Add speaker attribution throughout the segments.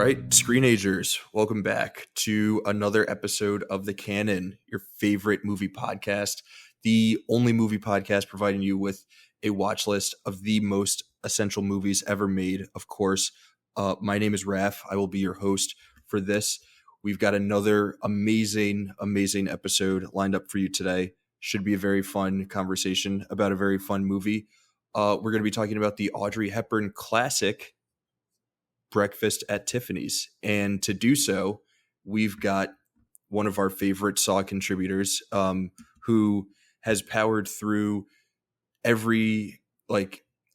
Speaker 1: right, screenagers, welcome back to another episode of the Canon, your favorite movie podcast, the only movie podcast providing you with a watch list of the most essential movies ever made. Of course, my name is Raph. I will be your host for this. We've got another amazing episode lined up for you today. Should be a very fun conversation about a very fun movie. We're going to be talking about the Audrey Hepburn classic, Breakfast at Tiffany's. And to do so, we've got one of our favorite Saw contributors who has powered through every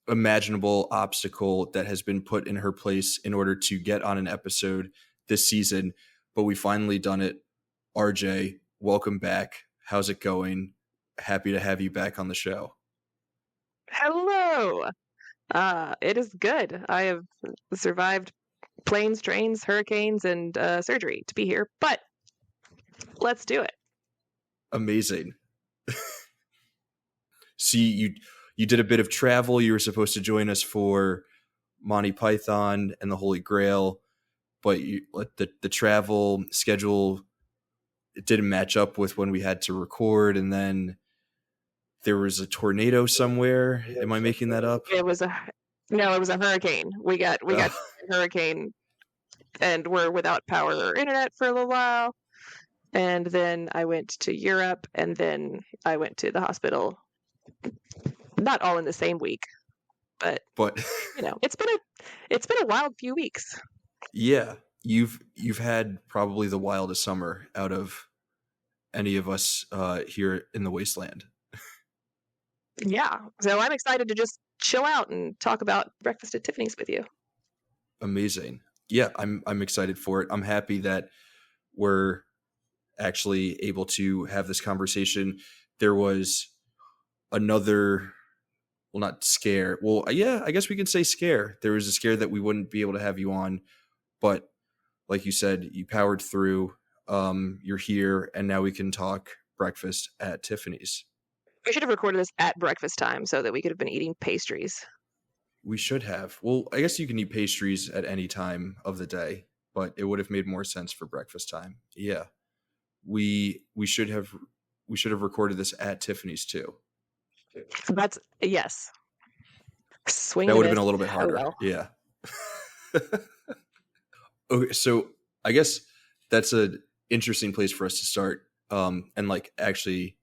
Speaker 1: imaginable obstacle that has been put in her place in order to get on an episode this season. But we finally done it. RJ, welcome back. How's it going? Happy to have you back on the show.
Speaker 2: Hello. It is good. I have survived planes, trains, hurricanes, and surgery to be here, but let's do it.
Speaker 1: Amazing. See, you did a bit of travel. You were supposed to join us for Monty Python and the Holy Grail, but the travel schedule, it didn't match up with when we had to record, and then there was a tornado somewhere. Am I making that up?
Speaker 2: It was a hurricane. We got a hurricane, and we're without power or internet for a little while. And then I went to Europe, and then I went to the hospital. Not all in the same week, but it's been a wild few weeks.
Speaker 1: Yeah, you've had probably the wildest summer out of any of us here in the wasteland.
Speaker 2: Yeah, so I'm excited to just chill out and talk about Breakfast at Tiffany's with you.
Speaker 1: Amazing. Yeah, I'm excited for it. I'm happy that we're actually able to have this conversation. There was another, well, not scare. Well, yeah, I guess we could say scare. There was a scare that we wouldn't be able to have you on, but like you said, you powered through. You're here, and now we can talk Breakfast at Tiffany's.
Speaker 2: We should have recorded this at breakfast time so that we could have been eating pastries.
Speaker 1: We should have. Well, I guess you can eat pastries at any time of the day, but it would have made more sense for breakfast time. Yeah. We should have recorded this at Tiffany's too.
Speaker 2: That's yes. Swing.
Speaker 1: That would have been a little bit harder.
Speaker 2: Oh, well.
Speaker 1: Yeah. Okay, so I guess that's an interesting place for us to start, and actually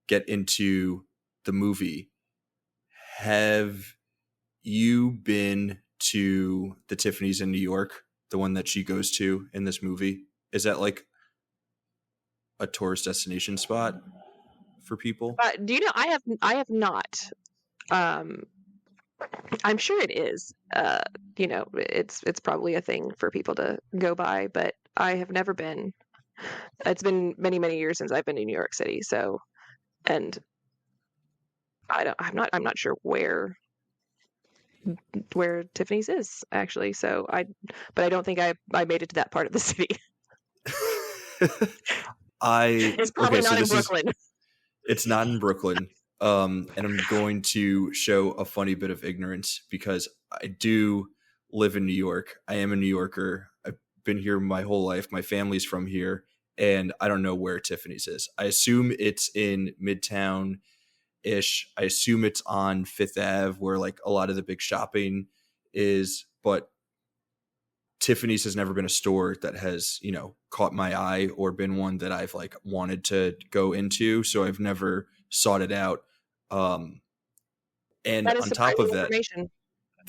Speaker 1: get into the movie. Have you been to the Tiffany's in New York, the one that she goes to in this movie? Is that like a tourist destination spot for people?
Speaker 2: Do you know, I have not. I'm sure it is. It's probably a thing for people to go by, but I have never been. It's been many, many years since I've been to New York City, so. And I'm not sure where Tiffany's is actually. So but I don't think I made it to that part of the city. It's probably not in Brooklyn.
Speaker 1: It's not in Brooklyn. And I'm going to show a funny bit of ignorance because I do live in New York. I am a New Yorker. I've been here my whole life. My family's from here. And I don't know where Tiffany's is. I assume it's in Midtown-ish. I assume it's on Fifth Ave where a lot of the big shopping is. But Tiffany's has never been a store that has, caught my eye or been one that I've wanted to go into. So I've never sought it out. And on top of that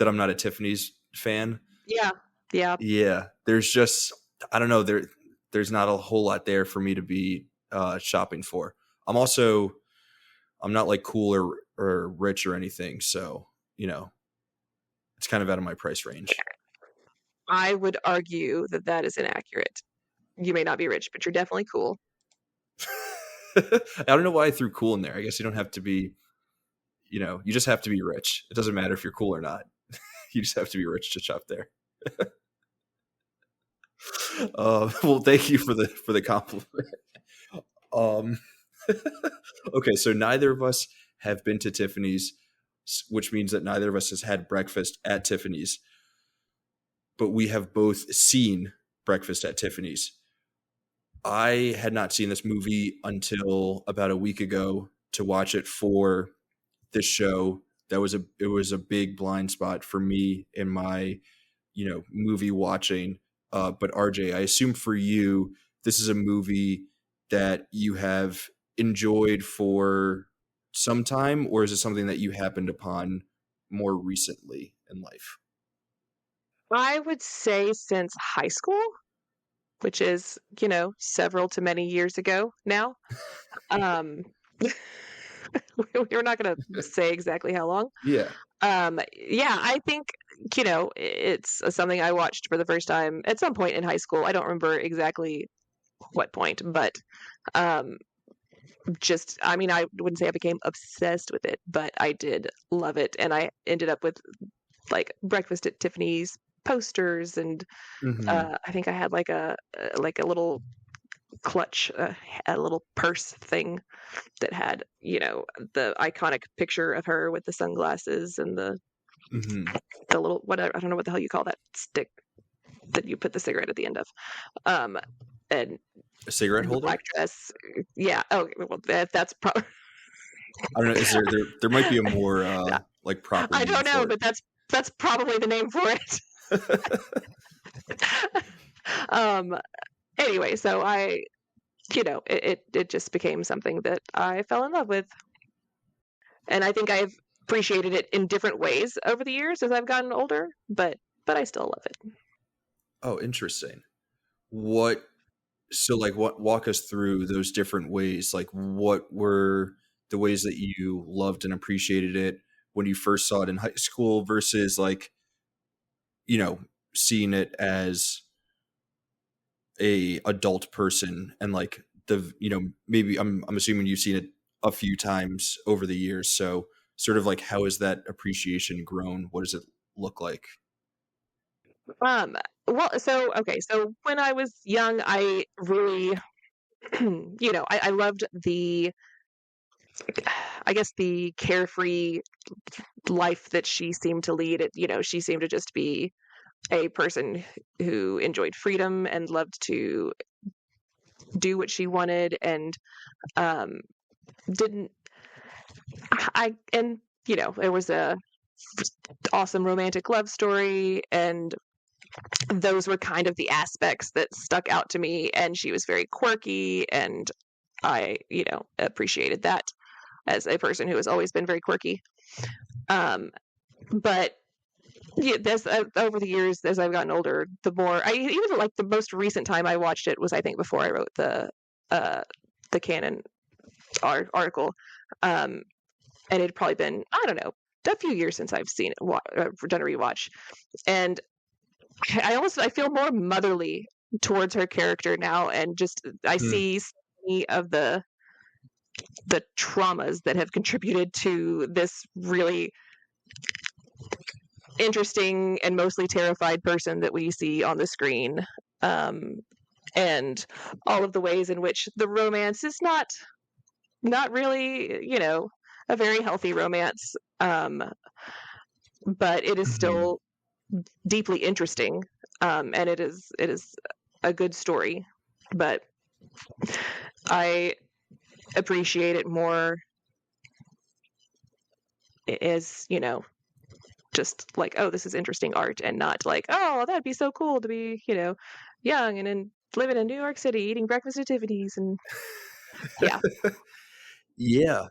Speaker 1: I'm not a Tiffany's fan. Yeah. There's just, I don't know, there's not a whole lot there for me to be shopping for. I'm not cool or rich or anything. So, it's kind of out of my price range.
Speaker 2: I would argue that is inaccurate. You may not be rich, but you're definitely cool.
Speaker 1: I don't know why I threw cool in there. I guess you don't have to be, you just have to be rich. It doesn't matter if you're cool or not. You just have to be rich to shop there. Well, thank you for the compliment. Okay, so neither of us have been to Tiffany's, which means that neither of us has had breakfast at Tiffany's. but we have both seen Breakfast at Tiffany's. I had not seen this movie until about a week ago to watch it for this show. It was a big blind spot for me in my, movie watching. But RJ, I assume for you, this is a movie that you have enjoyed for some time, or is it something that you happened upon more recently in life?
Speaker 2: I would say since high school, which is, several to many years ago now. Um, we're not going to say exactly how long.
Speaker 1: Yeah.
Speaker 2: Yeah, I think, it's something I watched for the first time at some point in high school. I don't remember exactly what point, but um, I mean, I wouldn't say I became obsessed with it, but I did love it. And I ended up with like Breakfast at Tiffany's posters, and
Speaker 1: Hmm.
Speaker 2: I think I had like a little clutch, a little purse thing that had, the iconic picture of her with the sunglasses and
Speaker 1: Hmm.
Speaker 2: the little, whatever, I don't know what the hell you call that stick that you put the cigarette at the end of. Um, and
Speaker 1: A cigarette
Speaker 2: the black
Speaker 1: holder?
Speaker 2: dress. Yeah. Oh, well, that's probably,
Speaker 1: I don't know. Is there might be a more like proper
Speaker 2: I
Speaker 1: name
Speaker 2: don't know,
Speaker 1: for
Speaker 2: but that's probably the name for it.
Speaker 1: it.
Speaker 2: um, anyway, so it just became something that I fell in love with. And I think I've appreciated it in different ways over the years as I've gotten older, but I still love it.
Speaker 1: Oh, interesting. What So like what walk us through those different ways. Like what were the ways that you loved and appreciated it when you first saw it in high school versus like, you know, seeing it as a adult person and like maybe I'm assuming you've seen it a few times over the years. So sort of like how has that appreciation grown? What does it look like?
Speaker 2: Um, well, so okay, so when I was young, I really, I loved I guess the carefree life that she seemed to lead. She seemed to just be a person who enjoyed freedom and loved to do what she wanted, and um, didn't. And there was a awesome romantic love story, and those were kind of the aspects that stuck out to me. And she was very quirky, and I, appreciated that as a person who has always been very quirky. Um, but yeah, over the years as I've gotten older, the more I even like the most recent time I watched it was I think before I wrote uh the Canon article, um, and it had probably been I don't know a few years since I've seen it done a rewatch, and I feel more motherly towards her character now, and just I
Speaker 1: Hmm.
Speaker 2: see so many of the traumas that have contributed to this really interesting and mostly terrified person that we see on the screen. Um, and all of the ways in which the romance is not really, a very healthy romance. But it is
Speaker 1: Hmm.
Speaker 2: still deeply interesting. And it is a good story. But I appreciate it more as, just like, oh, this is interesting art, and not like, oh, that'd be so cool to be, young and living in New York City, eating breakfast at Tiffany's, and yeah.
Speaker 1: Yeah,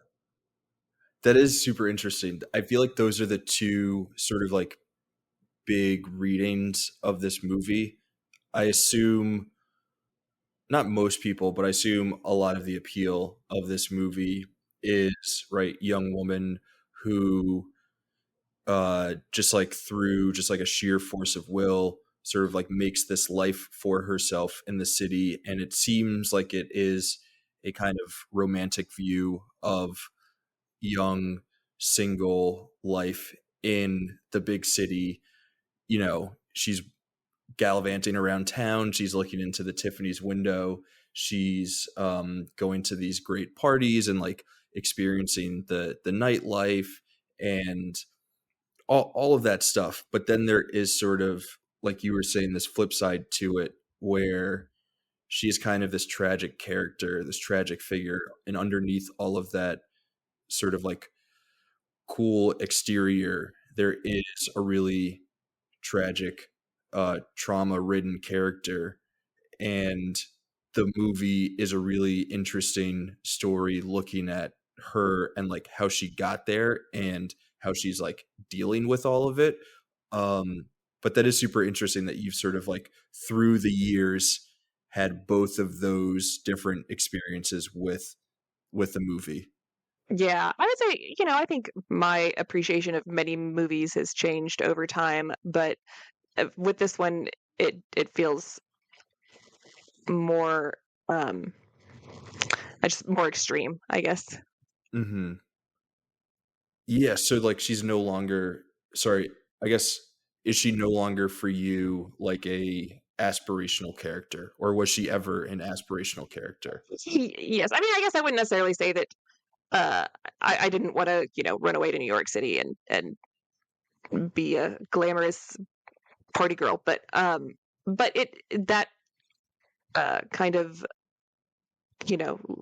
Speaker 1: that is super interesting. I feel like those are the two sort of like big readings of this movie. I assume not most people, but I assume a lot of the appeal of this movie is right young woman who just like through just like a sheer force of will sort of like makes this life for herself in the city, and it seems like it is a kind of romantic view of young single life in the big city. She's gallivanting around town. She's looking into the Tiffany's window. She's going to these great parties and like experiencing the nightlife and all of that stuff. But then there is sort of like you were saying, this flip side to it where she's kind of this tragic character, this tragic figure, and underneath all of that sort of like cool exterior, there is a really tragic, trauma-ridden character, and the movie is a really interesting story looking at her and like how she got there and how she's like dealing with all of it. Um, but that is super interesting that you've sort of like through the years had both of those different experiences with the movie.
Speaker 2: Yeah, I would say, I think my appreciation of many movies has changed over time, but with this one, it feels more, um, just more extreme, I guess.
Speaker 1: Hmm. Yeah, so like she's no longer, sorry, I guess, is she no longer for you like a aspirational character, or was she ever an aspirational character?
Speaker 2: Yes, I mean, I guess I wouldn't necessarily say that uh, I didn't want to, run away to New York City and be a glamorous party girl, but it that kind of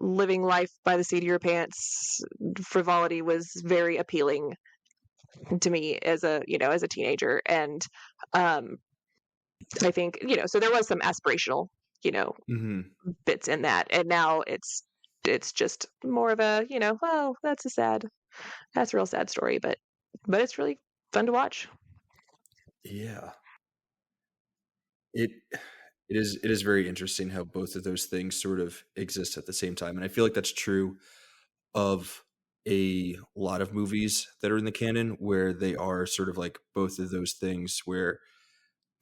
Speaker 2: living life by the seat of your pants frivolity was very appealing to me as a as a teenager, and um I think so there was some aspirational you know
Speaker 1: Hmm.
Speaker 2: bits in that, and now it's just more of a oh, that's a real sad story, but it's really fun to watch.
Speaker 1: Yeah. It it is very interesting how both of those things sort of exist at the same time. And I feel like that's true of a lot of movies that are in the canon where they are sort of like both of those things where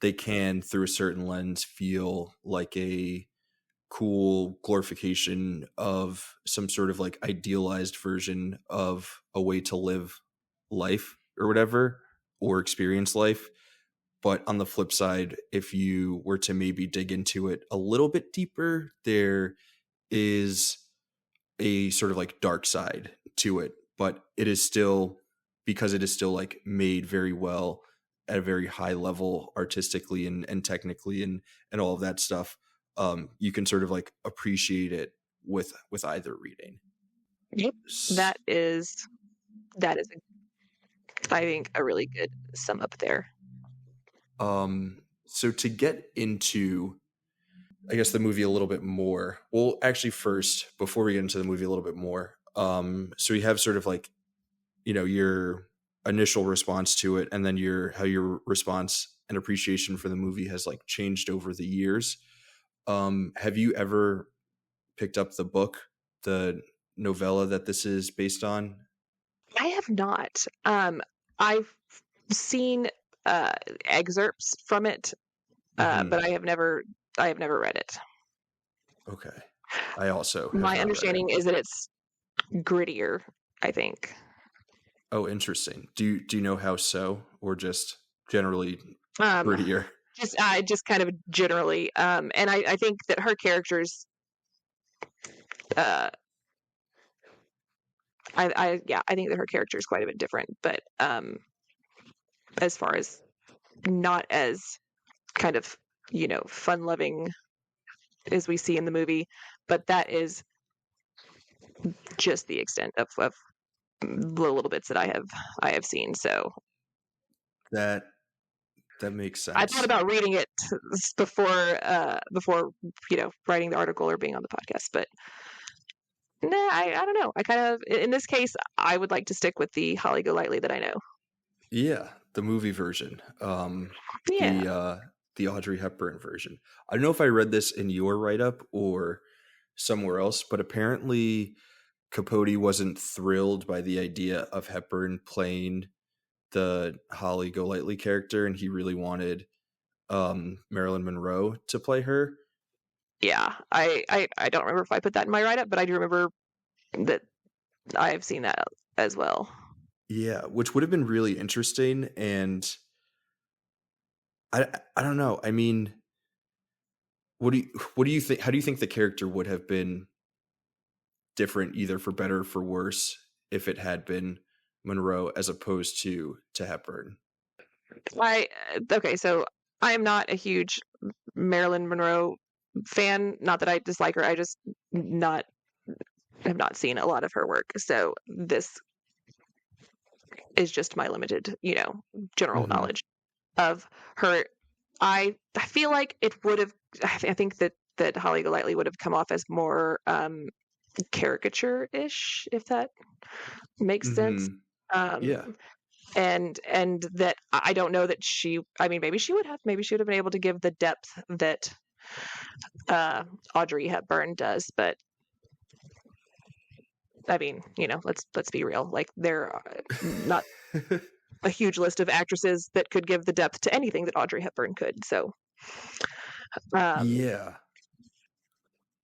Speaker 1: they can through a certain lens feel like a cool glorification of some sort of like idealized version of a way to live life or whatever, or experience life. But on the flip side, if you were to maybe dig into it a little bit deeper, there is a sort of like dark side to it. But it is still, because it is still like made very well at a very high level artistically and technically and all of that stuff. You can sort of like appreciate it with either reading.
Speaker 2: Yep.
Speaker 1: S-
Speaker 2: That is I think a really good sum up there.
Speaker 1: so to get into, I guess, the movie a little bit more. Well, actually, first, before we get into the movie a little bit more, so we have sort of like, your initial response to it, and then your how your response and appreciation for the movie has like changed over the years. Have you ever picked up the book, the novella that this is based on?
Speaker 2: I have not. I've seen uh, excerpts from it,
Speaker 1: Hmm.
Speaker 2: but I have never read it.
Speaker 1: Okay, I also have
Speaker 2: My
Speaker 1: not read it.
Speaker 2: understanding is that it's grittier, I think.
Speaker 1: Oh, interesting. Do you know how so, or just generally
Speaker 2: Um,
Speaker 1: grittier?
Speaker 2: just kind of generally, and I think that her characters, uh, I think that her character is quite a bit different, but as far as not as kind of fun loving as we see in the movie, but that is just the extent of the little bits that I have seen. So
Speaker 1: That that makes
Speaker 2: I thought
Speaker 1: sense.
Speaker 2: about reading it before writing the article or being on the podcast, but nah, I don't know. I kind of in this case I would like to stick with the Holly Golightly that I know.
Speaker 1: Yeah, the movie version.
Speaker 2: Yeah,
Speaker 1: The Audrey Hepburn version. I don't know if I read this in your write up or somewhere else, but apparently Capote wasn't thrilled by the idea of Hepburn playing the Holly Golightly character, and he really wanted Marilyn Monroe to play her.
Speaker 2: yeah. I don't remember if I put that in my write up, but I do remember that I have seen that as well.
Speaker 1: Yeah, which would have been really interesting. And I don't know. I mean, what do you think? How do you think the character would have been different, either for better or for worse, if it had been Monroe as opposed to Hepburn?
Speaker 2: I Okay, so I am not a huge Marilyn Monroe fan. Not that I dislike her. I just not have not seen a lot of her work. So this is just my limited, general
Speaker 1: Hmm.
Speaker 2: knowledge of her. I feel like it would have. I think that Holly Golightly would have come off as more caricature-ish, if that makes sense.
Speaker 1: Hmm.
Speaker 2: Um,
Speaker 1: Yeah.
Speaker 2: and that I don't know that she. I mean, maybe she would have. Maybe she would have been able to give the depth that Audrey Hepburn does. But I mean, let's be real. Like there are not a huge list of actresses that could give the depth to anything that Audrey Hepburn could. So, um,
Speaker 1: Yeah.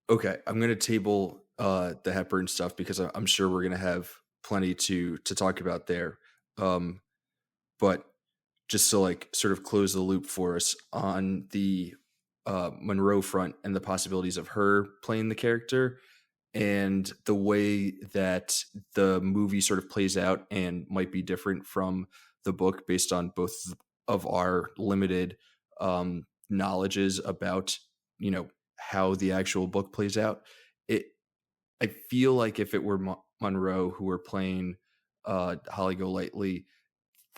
Speaker 1: Okay, I'm gonna table the Hepburn stuff because I'm sure we're gonna have plenty to talk about there. Um, but just to like sort of close the loop for us on the Monroe front and the possibilities of her playing the character and the way that the movie sort of plays out and might be different from the book based on both of our limited knowledges about how the actual book plays out. it I feel like if it were Monroe who were playing Holly Golightly,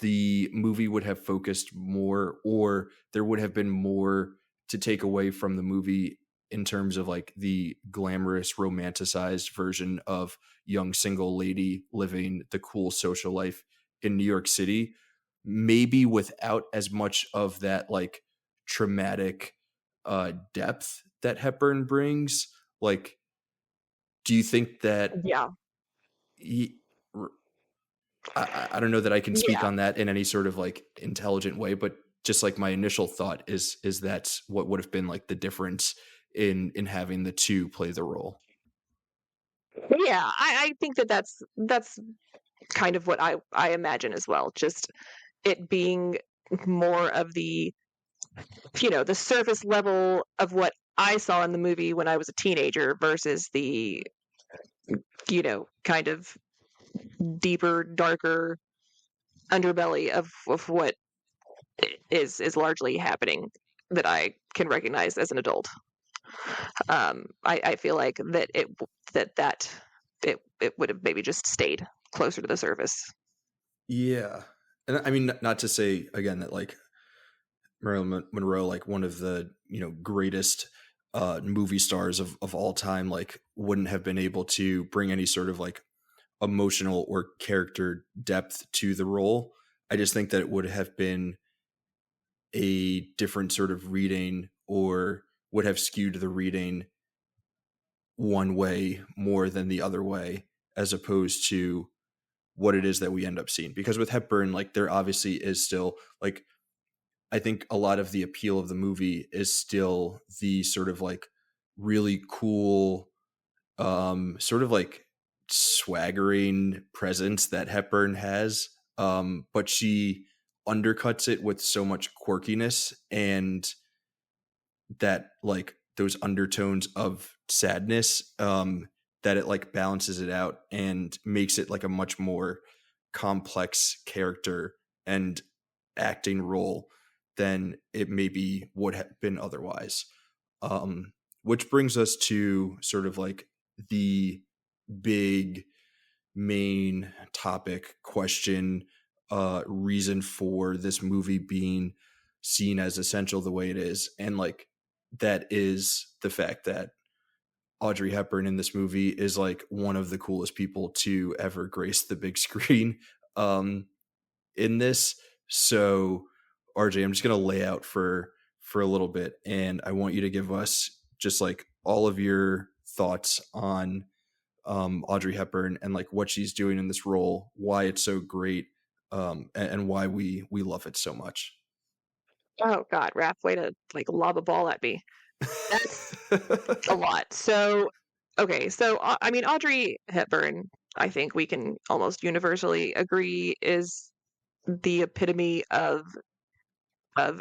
Speaker 1: the movie would have focused more, or there would have been more to take away from the movie in terms of like the glamorous romanticized version of young single lady living the cool social life in New York City, maybe without as much of that like traumatic depth that Hepburn brings. Like, do you think that
Speaker 2: yeah,
Speaker 1: he, I don't know that I can speak
Speaker 2: yeah,
Speaker 1: on that in any sort of like intelligent way, but just like my initial thought is that what would have been like the difference in having the two play the role.
Speaker 2: yeah. I think that's kind of what I imagine as well. Just it being more of the surface level of what I saw in the movie when I was a teenager versus the kind of deeper, darker underbelly of what is largely happening that I can recognize as an adult. I feel like that it would have maybe just stayed closer to the surface.
Speaker 1: Yeah. And I mean, not to say again that like Marilyn Monroe, like one of the, greatest movie stars of all time, like wouldn't have been able to bring any sort of like emotional or character depth to the role. I just think that it would have been a different sort of reading, or would have skewed the reading one way more than the other way, as opposed to what it is that we end up seeing. Because with Hepburn, like there obviously is still like, I think a lot of the appeal of the movie is still the sort of like really cool, sort of like swaggering presence that Hepburn has. But she undercuts it with so much quirkiness and that like those undertones of sadness, that it like balances it out and makes it like a much more complex character and acting role than it maybe would have been otherwise. Which brings us to sort of like the big main topic question, reason for this movie being seen as essential the way it is. And like that is the fact that Audrey Hepburn in this movie is like one of the coolest people to ever grace the big screen in this. So RJ, I'm just gonna lay out for a little bit, and I want you to give us just like all of your thoughts on Audrey Hepburn and like what she's doing in this role, why it's so great, and why we love it so much.
Speaker 2: Oh God, Raph, way to like lob a ball at me. That's a lot. So, okay, so I mean, Audrey Hepburn, I think we can almost universally agree is the epitome of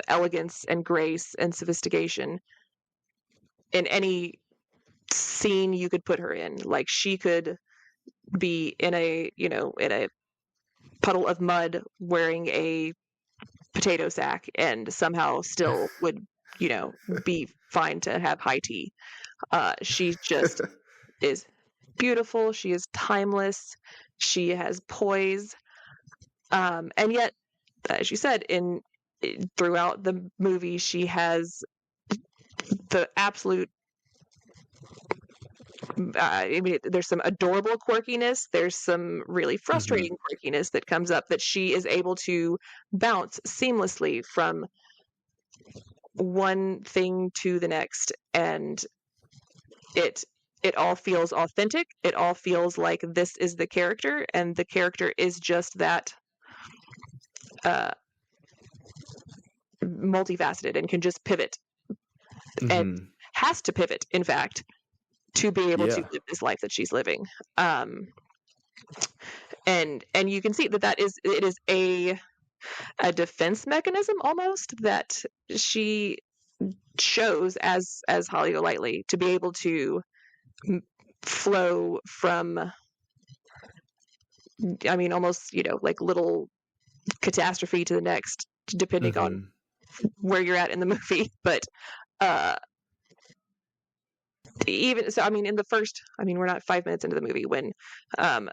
Speaker 2: elegance and grace and sophistication in any scene you could put her in. Like she could be in a puddle of mud wearing a potato sack and somehow still would, be fine to have high tea. She just is beautiful. She is timeless. She has poise. And yet, as you said, throughout the movie, she has the absolute. I mean, there's some adorable quirkiness. There's some really
Speaker 1: Mm-hmm.
Speaker 2: frustrating quirkiness that comes up that she is able to bounce seamlessly from one thing to the next, and it it all feels authentic. It all feels like this is the character, and the character is just that uh, multifaceted and can just pivot and
Speaker 1: Mm-hmm.
Speaker 2: has to pivot, in fact, to be able to
Speaker 1: Yeah.
Speaker 2: live this life that she's living. Um, and you can see that it is a defense mechanism almost that she shows as Holly Golightly to be able to flow from, I mean, almost, like little catastrophe to the next, depending on
Speaker 1: Mm-hmm.
Speaker 2: where you're at in the movie. But uh, even so, I mean, in the first, I mean, we're not 5 minutes into the movie when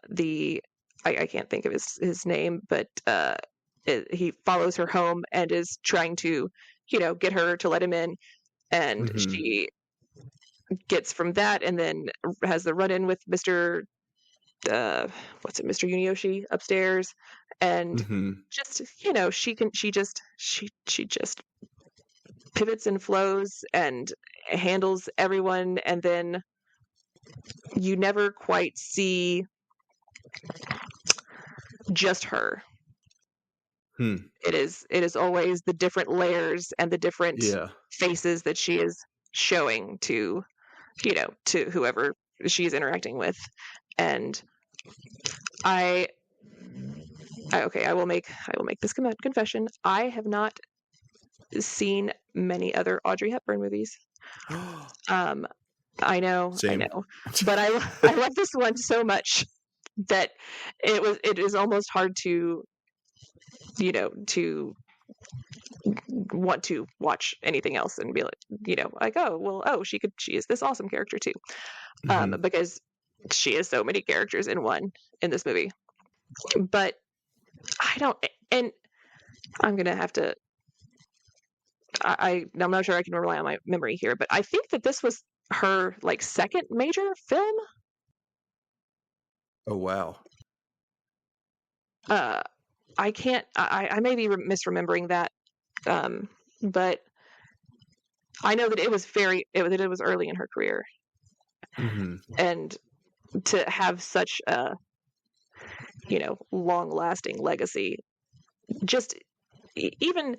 Speaker 2: the I can't think of his name, but he follows her home and is trying to, get her to let him in, and
Speaker 1: Mm-hmm.
Speaker 2: she gets from that, and then has the run in with Mr. What's it, Mr. Yunioshi upstairs, and
Speaker 1: Mm-hmm.
Speaker 2: just, she just pivots and flows and handles everyone, and then you never quite see just her.
Speaker 1: Hmm.
Speaker 2: It is always the different layers and the different
Speaker 1: Yeah.
Speaker 2: faces that she is showing to, to whoever she's interacting with. And I okay, I will make this confession. I have not seen many other Audrey Hepburn movies. Um, I
Speaker 1: Same.
Speaker 2: know, but I love this one so much that it is almost hard to, to want to watch anything else and be like, oh well, she is this awesome character too,
Speaker 1: Mm-hmm.
Speaker 2: because she has so many characters in this movie. But I don't, and I'm gonna have to. I'm not sure I can rely on my memory here, but I think that this was her like second major film.
Speaker 1: Oh wow.
Speaker 2: Uh, I can't. I may be misremembering that, but I know that it was early in her career,
Speaker 1: Mm-hmm.
Speaker 2: and to have such a, long lasting legacy, just even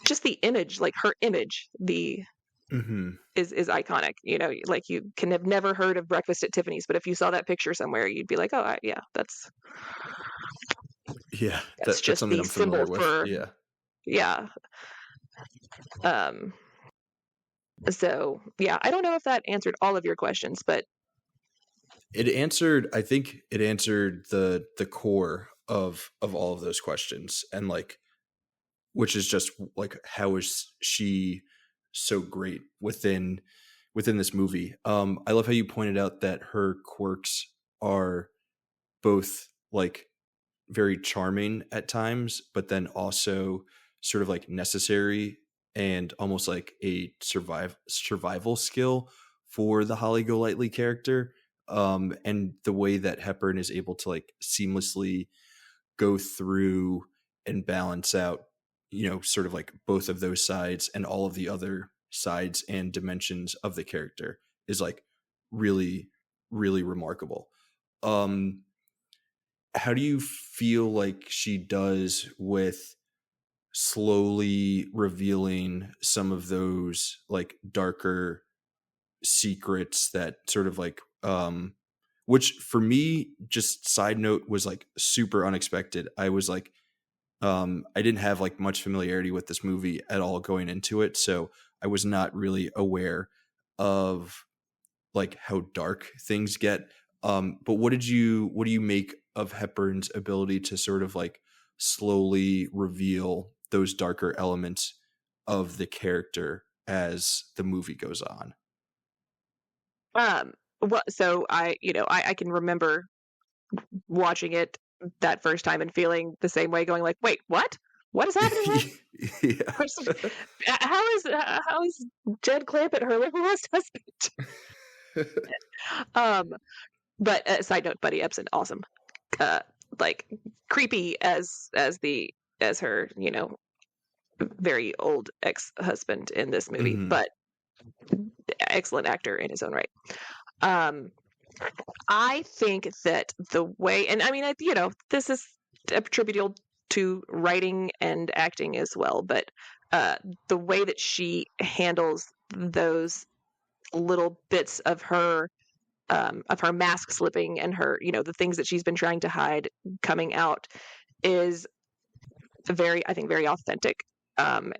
Speaker 2: just the image, like her image, the
Speaker 1: Mm-hmm.
Speaker 2: is iconic. Like you can have never heard of Breakfast at Tiffany's, but if you saw that picture somewhere, you'd be like, oh, yeah,
Speaker 1: Yeah.
Speaker 2: that's
Speaker 1: That's
Speaker 2: just
Speaker 1: something
Speaker 2: the
Speaker 1: I'm
Speaker 2: symbol
Speaker 1: familiar with.
Speaker 2: for,
Speaker 1: Yeah.
Speaker 2: yeah. Um, so yeah, I don't know if that answered all of your questions, but
Speaker 1: I think it answered the core of all of those questions, and like, which is just like, how is she so great within this movie? I love how you pointed out that her quirks are both like very charming at times, but then also sort of like necessary and almost like a survival skill for the Holly Golightly character. And the way that Hepburn is able to like seamlessly go through and balance out, sort of like both of those sides and all of the other sides and dimensions of the character is like really, really remarkable. Um, how do you feel like she does with slowly revealing some of those like darker secrets that sort of like which for me, just side note, was like super unexpected. I was like, I didn't have like much familiarity with this movie at all going into it, so I was not really aware of like how dark things get. But what do you make of Hepburn's ability to sort of like slowly reveal those darker elements of the character as the movie goes on.
Speaker 2: Well, so I can remember watching it that first time and feeling the same way, going like, wait, what is happening here?
Speaker 1: Yeah.
Speaker 2: How is Jed Clampett her long lost husband? But side note, Buddy Ebsen, awesome. Uh, like creepy as her, very old ex-husband in this movie,
Speaker 1: Mhm.
Speaker 2: but excellent actor in his own right. Um, I think that the way, and I mean, this is attributable to writing and acting as well, but the way that she handles those little bits of her mask slipping and her, the things that she's been trying to hide coming out is I think, very authentic.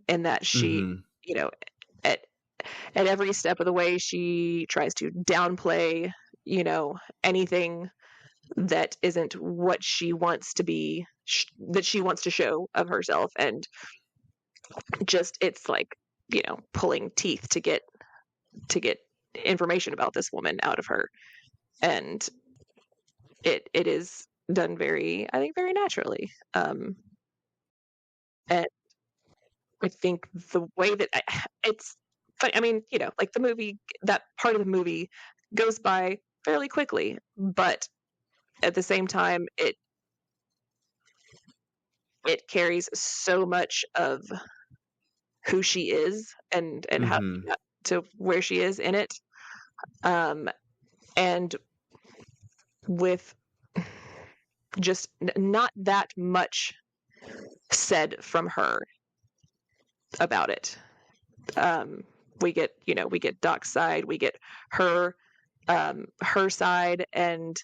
Speaker 2: In that she,
Speaker 1: Mhm.
Speaker 2: you know, at at every step of the way, she tries to downplay, anything that isn't what she wants to be, that she wants to show of herself, and just it's like, pulling teeth to get information about this woman out of her, and it is done very, I think, very naturally. And I think the way that it's funny. I mean, like the movie, that part of the movie goes by fairly quickly, but at the same time, it carries so much of who she is and how she
Speaker 1: Mhm.
Speaker 2: got to where she is in it. Um, and with just not that much said from her about it. Um, we get Doc's side, we get her her side, and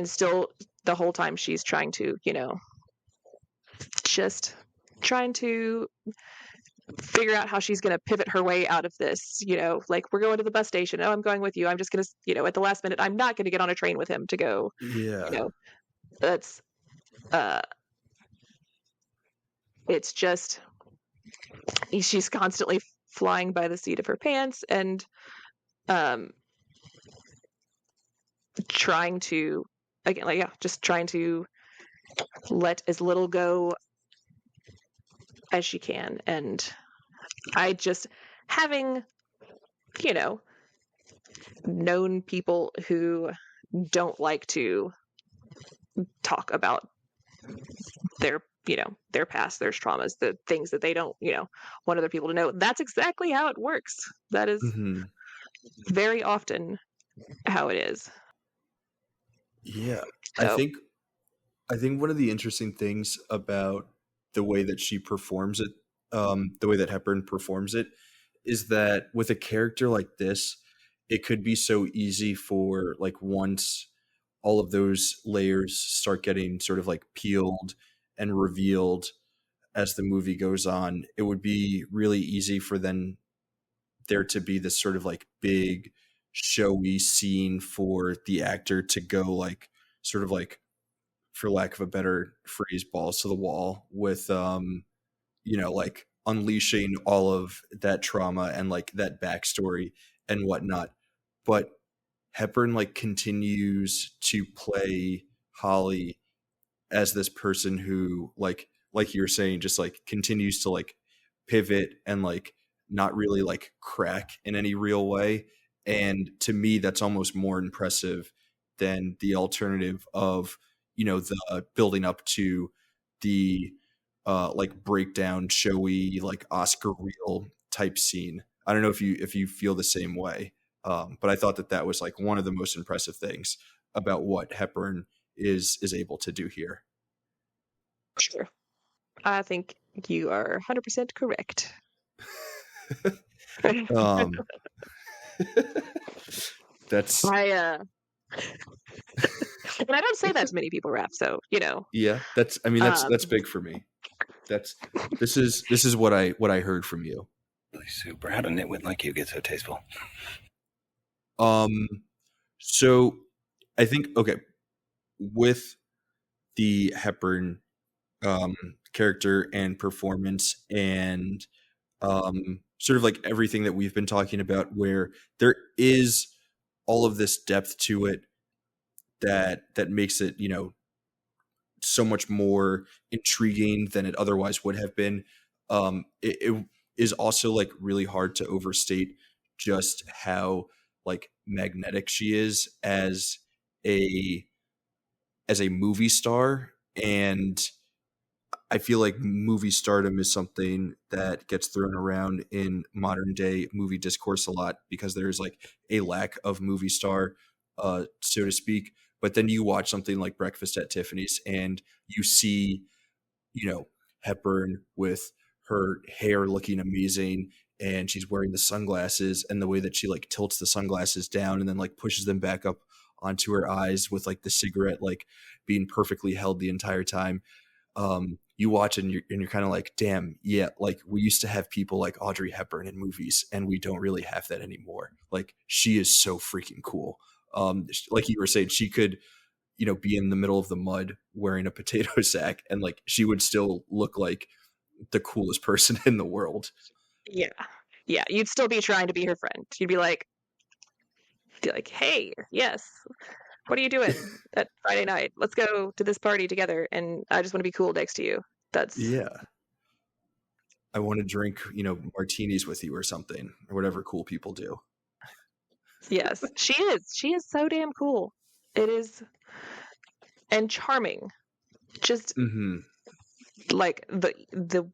Speaker 2: still the whole time she's trying to, just trying to figure out how she's going to pivot her way out of this, like, we're going to the bus station. Oh, I'm going with you. I'm just going to, at the last minute, I'm not going to get on a train with him to go, you
Speaker 1: Yeah.
Speaker 2: know, that's, uh, it's just, she's constantly flying by the seat of her pants, and um, trying to, again, like, yeah, just trying to let as little go as she can. And I just, having, you know, known people who don't like to talk about their past, their traumas, the things that they don't, want other people to know. That's exactly how it works. That is
Speaker 1: Mhm.
Speaker 2: very often how it is.
Speaker 1: Yeah. I
Speaker 2: So,
Speaker 1: think I think one of the interesting things about the way that she performs it, the way that Hepburn performs it, is that with a character like this, it could be so easy for, like, once all of those layers start getting sort of like peeled and revealed as the movie goes on, it would be really easy for then there to be this sort of like big showy scene for the actor to go like sort of like, for lack of a better phrase, balls to the wall with like unleashing all of that trauma and like that backstory and whatnot. But Hepburn like continues to play Holly as this person who like you were saying, just like continues to like pivot and like not really like crack in any real way. And to me, that's almost more impressive than the alternative of, the building up to the like breakdown showy like Oscar reel type scene. I don't know if you feel the same way. But I thought that that was like one of the most impressive things about what Hepburn is able to do here.
Speaker 2: sure. I think you are 100% correct.
Speaker 1: Um, that's
Speaker 2: I and I don't say that to many people, Raph. So,
Speaker 1: yeah. That's I mean that's
Speaker 2: um,
Speaker 1: big for me. That's this is what I heard from you.
Speaker 3: Really super. How did a nitwit like you get so tasteful?
Speaker 1: Um, so I think okay with the Hepburn character and performance and sort of like everything that we've been talking about, where there is all of this depth to it that makes it, you know, so much more intriguing than it otherwise would have been. It is also like really hard to overstate just how like magnetic she is a as a movie star. And I feel like movie stardom is something that gets thrown around in modern day movie discourse a lot because there's like a lack of movie star, so to speak. But then you watch something like Breakfast at Tiffany's and you see, you know, Hepburn with her hair looking amazing and she's wearing the sunglasses, and the way that she like tilts the sunglasses down and then like pushes them back up onto her eyes with like the cigarette like being perfectly held the entire time. You watch and you're kind of like, damn, yeah, like we used to have people like Audrey Hepburn in movies and we don't really have that anymore. Like she is so freaking cool. Like you were saying, she could, you know, be in the middle of the mud wearing a potato sack and like she would still look like the coolest person in the world.
Speaker 2: Yeah. Yeah. You'd still be trying to be her friend. You'd be like, hey, yes, what are you doing at Friday night? Let's go to this party together. And I just want to be cool next to you. That's
Speaker 1: Yeah. I want to drink, you know, martinis with you or something, or whatever cool people do.
Speaker 2: yes, she is. She is so damn cool. It is, and charming. Just like the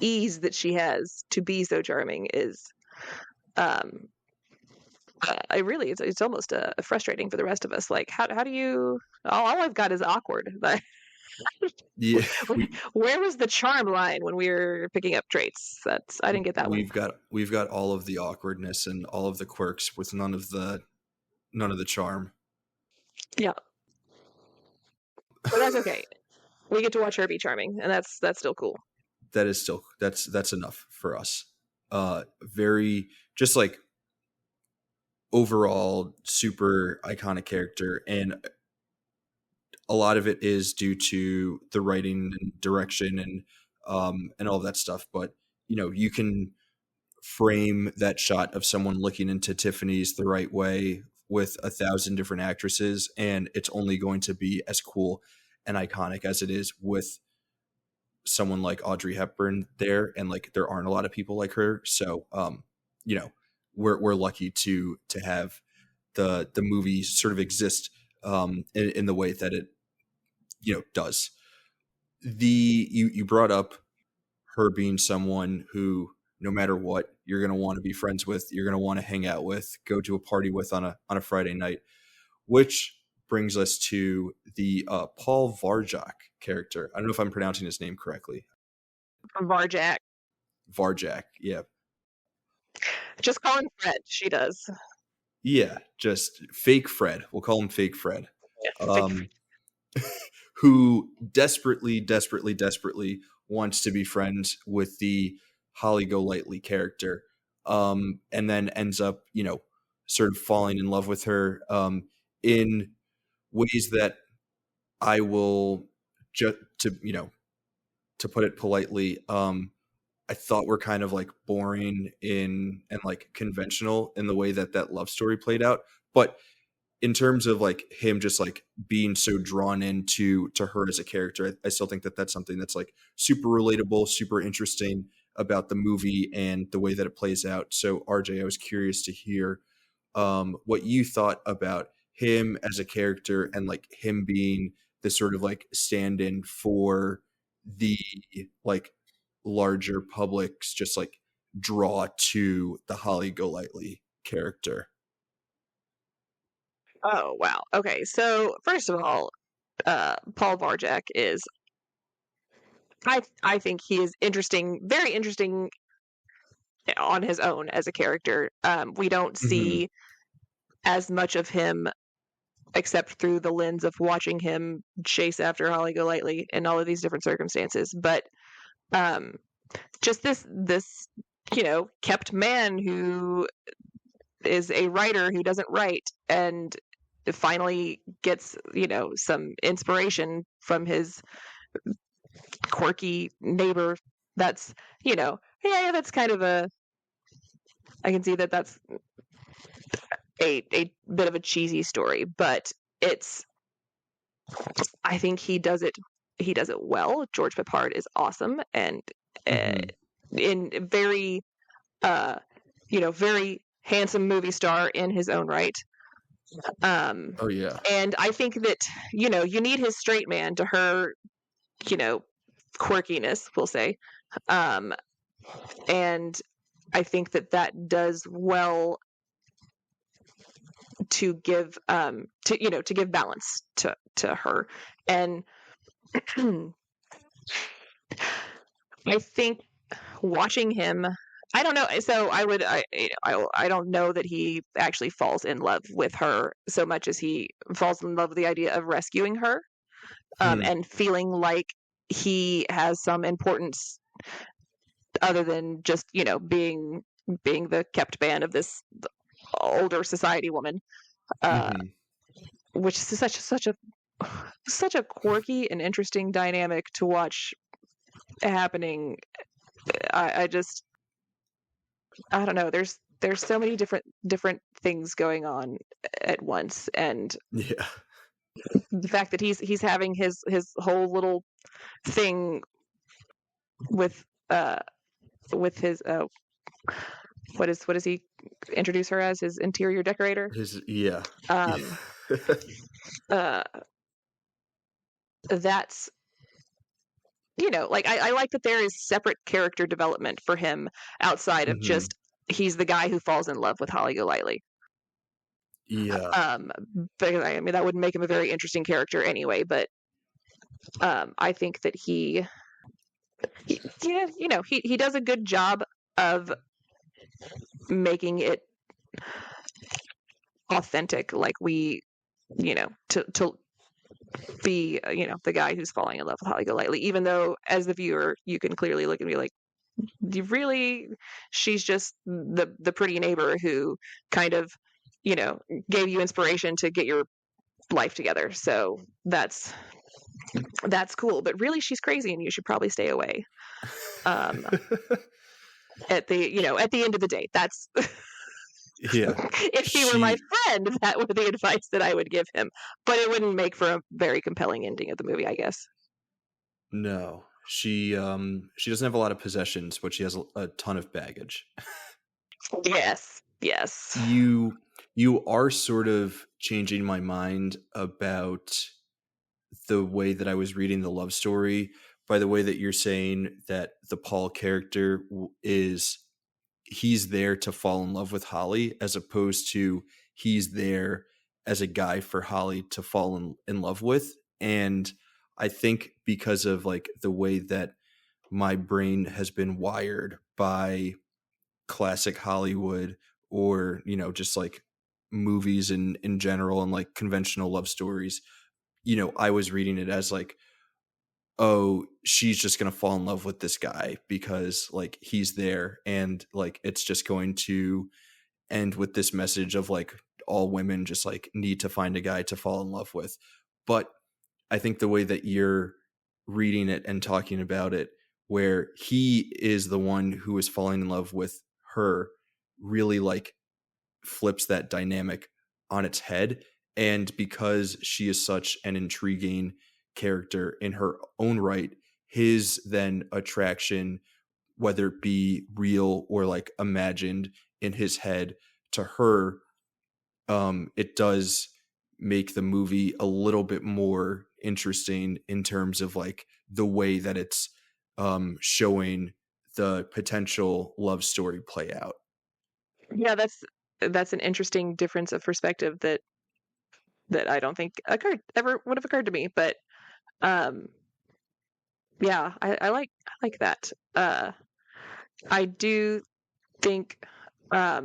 Speaker 2: ease that she has to be so charming is, I really it's almost frustrating for the rest of us. Like how do you? All I've got is awkward.
Speaker 1: Yeah,
Speaker 2: Where was the charm line when we were picking up traits? I didn't get that one.
Speaker 1: we've got all of the awkwardness and all of the quirks with none of the charm.
Speaker 2: Yeah, but that's okay. We get to watch her be charming, and that's still cool.
Speaker 1: That is still that's enough for us. Very just like overall super iconic character, and a lot of it is due to the writing and direction and all of that stuff. But you know, you can frame that shot of someone looking into Tiffany's the right way with 1,000 different actresses, and it's only going to be as cool and iconic as it is with someone like Audrey Hepburn there. And like there aren't a lot of people like her, so you know, we're lucky to have the movie sort of exist in the way that it, you know, does. You brought up her being someone who no matter what you're going to want to be friends with, you're going to want to hang out with, go to a party with on a Friday night, which brings us to the Paul Varjak character. I don't know if I'm pronouncing his name correctly.
Speaker 2: Varjak.
Speaker 1: Yeah.
Speaker 2: Just call him Fred. She does.
Speaker 1: Yeah, just fake Fred. We'll call him fake Fred.
Speaker 2: Yeah,
Speaker 1: Who desperately wants to be friends with the Holly Golightly character, and then ends up, you know, sort of falling in love with her in ways that I will just to put it politely, I thought were kind of like boring and like conventional in the way that love story played out. But in terms of like him just like being so drawn into her as a character, I still think that that's something that's like super relatable, super interesting about the movie and the way that it plays out. So RJ, I was curious to hear what you thought about him as a character and like him being the sort of like stand-in for the like larger public's just like draw to the Holly Golightly character.
Speaker 2: Oh wow. Okay, so first of all, Paul Varjak is. I think he is interesting, very interesting on his own as a character. We don't see as much of him except through the lens of watching him chase after Holly Golightly in all of these different circumstances. But just this you know, kept man who is a writer who doesn't write and finally gets, you know, some inspiration from his quirky neighbor. That's, that's kind of I can see that that's a bit of a cheesy story, but I think he does it well. George Peppard is awesome, and in very very handsome movie star in his own right.
Speaker 1: Oh yeah.
Speaker 2: And I think that you need his straight man to her quirkiness, we'll say. And I think that does well to give to give balance to her. And I think watching him, I don't know. So I don't know that he actually falls in love with her so much as he falls in love with the idea of rescuing her, and feeling like he has some importance other than just being the kept man of this older society woman, which is such a quirky and interesting dynamic to watch happening. I don't know. There's so many different things going on at once, and
Speaker 1: yeah,
Speaker 2: the fact that he's having his whole little thing with his what does he introduce her as, his interior decorator? That's like I like that there is separate character development for him outside of just he's the guy who falls in love with Holly Golightly.
Speaker 1: Yeah.
Speaker 2: But I mean that wouldn't make him a very interesting character anyway. But I think that he does a good job of making it authentic, like we to be the guy who's falling in love with Holly Golightly, even though as the viewer you can clearly look and be like, she's just the pretty neighbor who kind of gave you inspiration to get your life together, so that's cool, but really she's crazy and you should probably stay away. At the end of the day, that's
Speaker 1: yeah.
Speaker 2: If he were my friend, that would be the advice that I would give him, but it wouldn't make for a very compelling ending of the movie, I guess.
Speaker 1: No, she doesn't have a lot of possessions, but she has a ton of baggage.
Speaker 2: Yes.
Speaker 1: You are sort of changing my mind about the way that I was reading the love story by the way that you're saying that the Paul character he's there to fall in love with Holly, as opposed to he's there as a guy for Holly to fall in love with. And I think because of like the way that my brain has been wired by classic Hollywood, or just like movies in general and like conventional love stories, I was reading it as like, oh, she's just going to fall in love with this guy because like he's there, and like it's just going to end with this message of like all women just like need to find a guy to fall in love with. But I think the way that you're reading it and talking about it, where he is the one who is falling in love with her, really like flips that dynamic on its head. And because she is such an intriguing character in her own right, his then attraction, whether it be real or like imagined in his head to her, it does make the movie a little bit more interesting in terms of like the way that it's showing the potential love story play out.
Speaker 2: Yeah, that's an interesting difference of perspective that I don't think ever would have occurred to me. But yeah, I like that. I do think I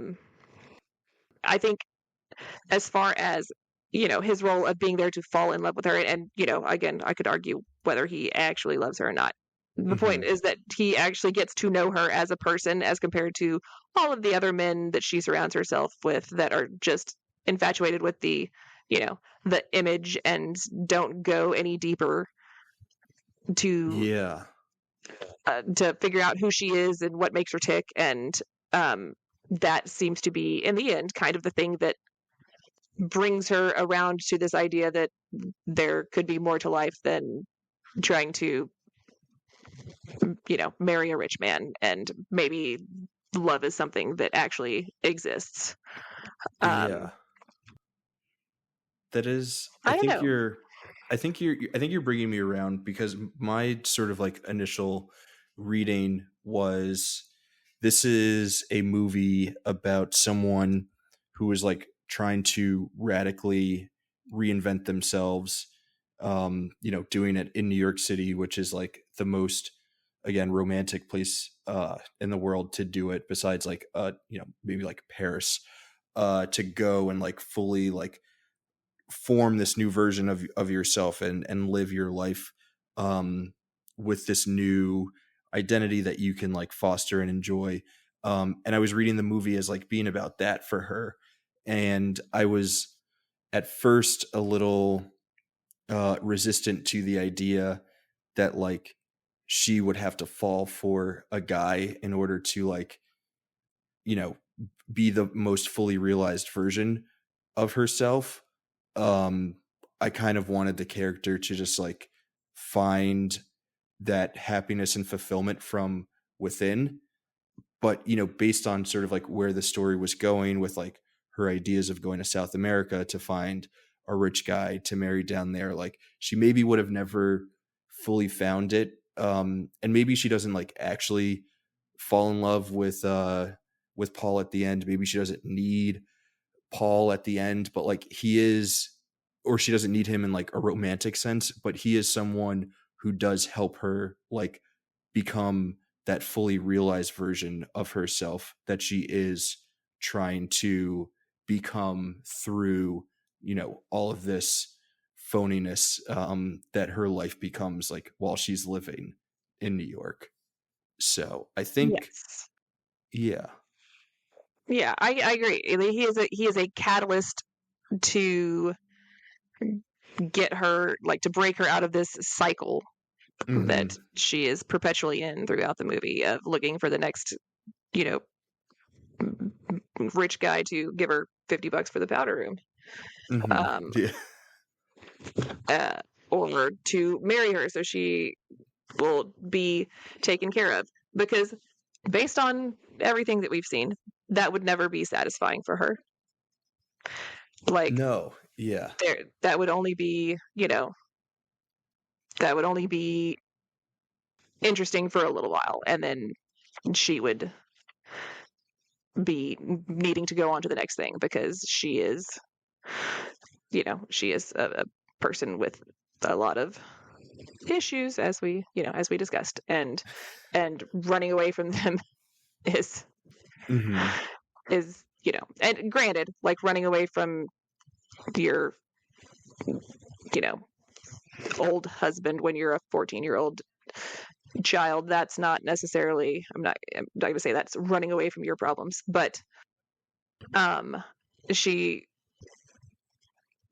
Speaker 2: think as far as his role of being there to fall in love with her, and again, I could argue whether he actually loves her or not. The point is that he actually gets to know her as a person, as compared to all of the other men that she surrounds herself with that are just infatuated with the the image and don't go any deeper to to figure out who she is and what makes her tick, and that seems to be in the end kind of the thing that brings her around to this idea that there could be more to life than trying to marry a rich man, and maybe love is something that actually exists.
Speaker 1: Yeah. That is,
Speaker 2: I don't know.
Speaker 1: I think you're bringing me around, because my sort of like initial reading was, this is a movie about someone who is like trying to radically reinvent themselves, doing it in New York City, which is like the most, again, romantic place in the world to do it, besides like maybe like Paris, to go and like fully like form this new version of yourself and live your life with this new identity that you can like foster and enjoy. And I was reading the movie as like being about that for her. And I was at first a little resistant to the idea that like she would have to fall for a guy in order to like, be the most fully realized version of herself. I kind of wanted the character to just like find that happiness and fulfillment from within. But based on sort of like where the story was going, with like her ideas of going to South America to find a rich guy to marry down there, like she maybe would have never fully found it. And maybe she doesn't like actually fall in love with Paul at the end. Maybe she doesn't need Paul at the end, but like he is, or she doesn't need him in like a romantic sense, but he is someone who does help her like become that fully realized version of herself that she is trying to become through, all of this phoniness that her life becomes like while she's living in New York. So I think,
Speaker 2: Yes.
Speaker 1: yeah.
Speaker 2: Yeah, I agree. He is a catalyst to get her, like, to break her out of this cycle
Speaker 1: Mm-hmm.
Speaker 2: that she is perpetually in throughout the movie of looking for the next, you know, rich guy to give her $50 for the powder room,
Speaker 1: Mm-hmm.
Speaker 2: um,
Speaker 1: Yeah.
Speaker 2: or to marry her so she will be taken care of. Because based on everything that we've seen, that would never be satisfying for her. Like,
Speaker 1: No. Yeah.
Speaker 2: that would only be, that would only be interesting for a little while, and then she would be needing to go on to the next thing, because she is a person with a lot of issues, as we discussed, and running away from them is
Speaker 1: Mm-hmm.
Speaker 2: and granted, like, running away from your you know old husband when you're a 14-year-old child, that's not necessarily, I'm not going to say that's running away from your problems, but um she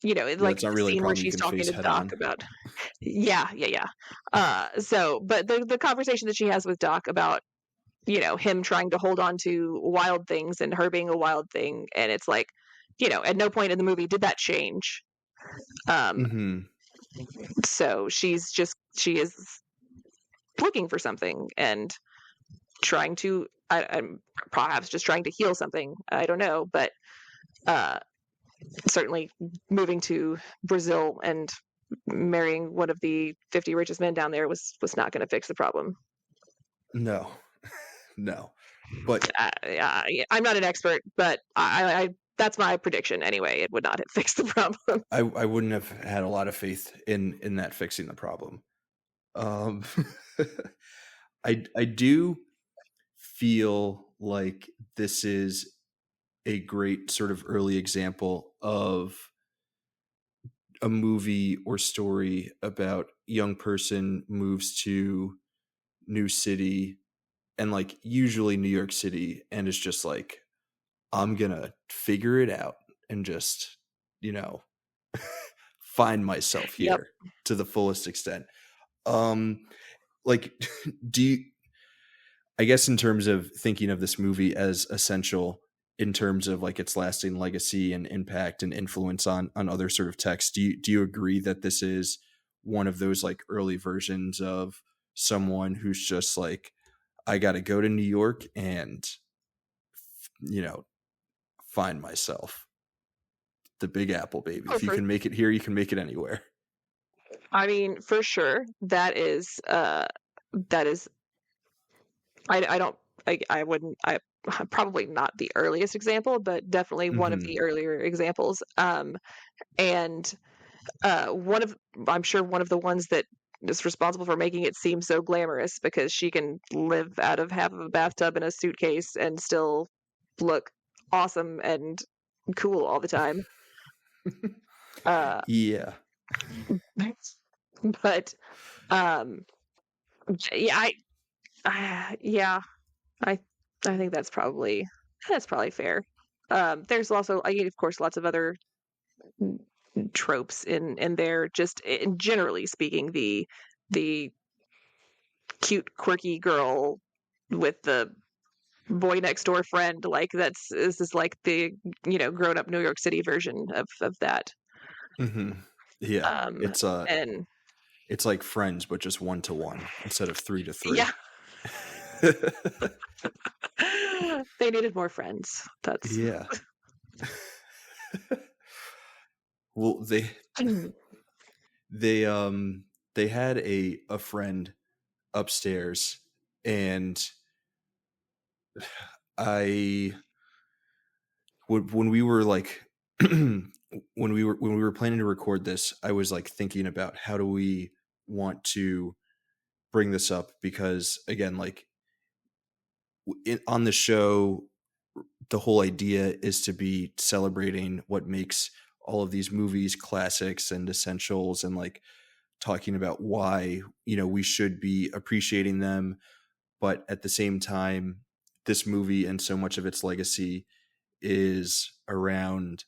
Speaker 1: Yeah,
Speaker 2: like
Speaker 1: that's not
Speaker 2: the
Speaker 1: really a
Speaker 2: scene where
Speaker 1: problem you
Speaker 2: she's
Speaker 1: can
Speaker 2: talking
Speaker 1: face
Speaker 2: to
Speaker 1: head
Speaker 2: Doc
Speaker 1: on.
Speaker 2: about, yeah. So but the conversation that she has with Doc about him trying to hold on to wild things and her being a wild thing, and it's like, at no point in the movie did that change. um
Speaker 1: Mm-hmm.
Speaker 2: so she is looking for something and trying to, I'm perhaps just trying to heal something, I don't know, but uh certainly moving to Brazil and marrying one of the 50 richest men down there was not going to fix the problem.
Speaker 1: No. No. But
Speaker 2: I'm not an expert, but I that's my prediction anyway. It would not have fixed the problem.
Speaker 1: I wouldn't have had a lot of faith in that fixing the problem. Um, I do feel like this is a great sort of early example of a movie or story about young person moves to new city, and like usually New York City, and it's just like, I'm gonna figure it out and just, you know, find myself
Speaker 2: Yep.
Speaker 1: here to the fullest extent. Um, like, do you? I guess in terms of thinking of this movie as essential in terms of like its lasting legacy and impact and influence on other sort of texts, do you agree that this is one of those like early versions of someone who's just like, I got to go to New York and, find myself the Big Apple, baby.
Speaker 2: Oh,
Speaker 1: If you can make it here, you can make it anywhere.
Speaker 2: I mean, for sure, that is. I don't. I wouldn't. Probably not the earliest example, but definitely one of the earlier examples. And I'm sure one of the ones that is responsible for making it seem so glamorous, because she can live out of half of a bathtub in a suitcase and still look awesome and cool all the time.
Speaker 1: Yeah.
Speaker 2: But yeah, I think that's probably fair. There's also, of course, lots of other tropes in there. Just generally speaking, the cute, quirky girl with the boy next door friend, like this is like the grown up New York City version of that.
Speaker 1: Yeah,
Speaker 2: And
Speaker 1: it's like Friends, but just 1-to-1 instead of 3-to-3.
Speaker 2: Yeah. They needed more friends. That's
Speaker 1: yeah. Well, they had a friend upstairs, and when we were like when we were planning to record this, I was like thinking about how do we want to bring this up, because again, like on the show, the whole idea is to be celebrating what makes all of these movies classics and essentials, and like talking about why we should be appreciating them. But at the same time, this movie and so much of its legacy is around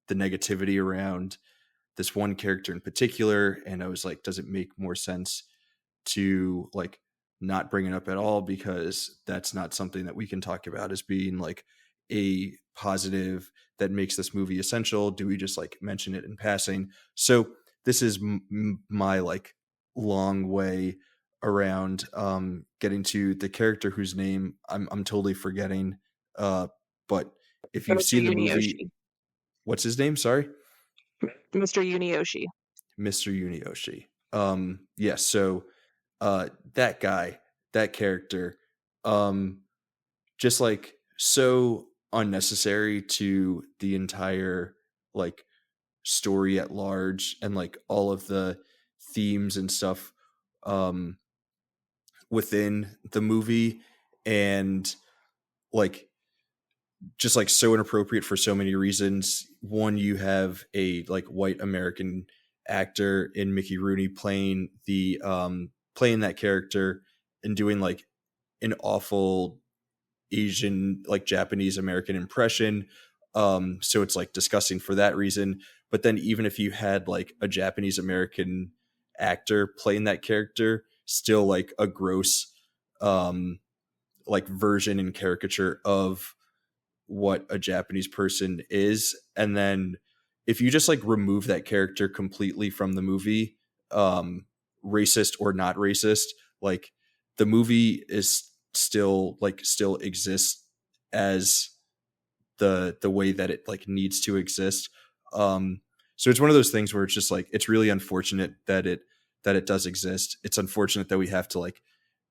Speaker 1: the negativity around this one character in particular. And I was like, does it make more sense to like not bring it up at all, because that's not something that we can talk about as being like a positive that makes this movie essential? Do we just like mention it in passing? So this is my like long way around getting to the character whose name I'm totally forgetting, but if you've
Speaker 2: Mr.
Speaker 1: seen the
Speaker 2: Unioshi.
Speaker 1: movie, what's his name? Sorry,
Speaker 2: Mr. Unioshi.
Speaker 1: Mr. Unioshi. Yeah, so that guy, that character, just like so unnecessary to the entire like story at large, and like all of the themes and stuff within the movie, and like just like so inappropriate for so many reasons. One, you have a like white American actor in Mickey Rooney playing that character and doing like an awful Asian, like Japanese American impression. So it's like disgusting for that reason. But then even if you had like a Japanese American actor playing that character, still like a gross like version and caricature of what a Japanese person is. And then if you just like remove that character completely from the movie, racist or not racist, like the movie is still exists as the way that it like needs to exist. So it's one of those things where it's just like, it's really unfortunate that it does exist. It's unfortunate that we have to like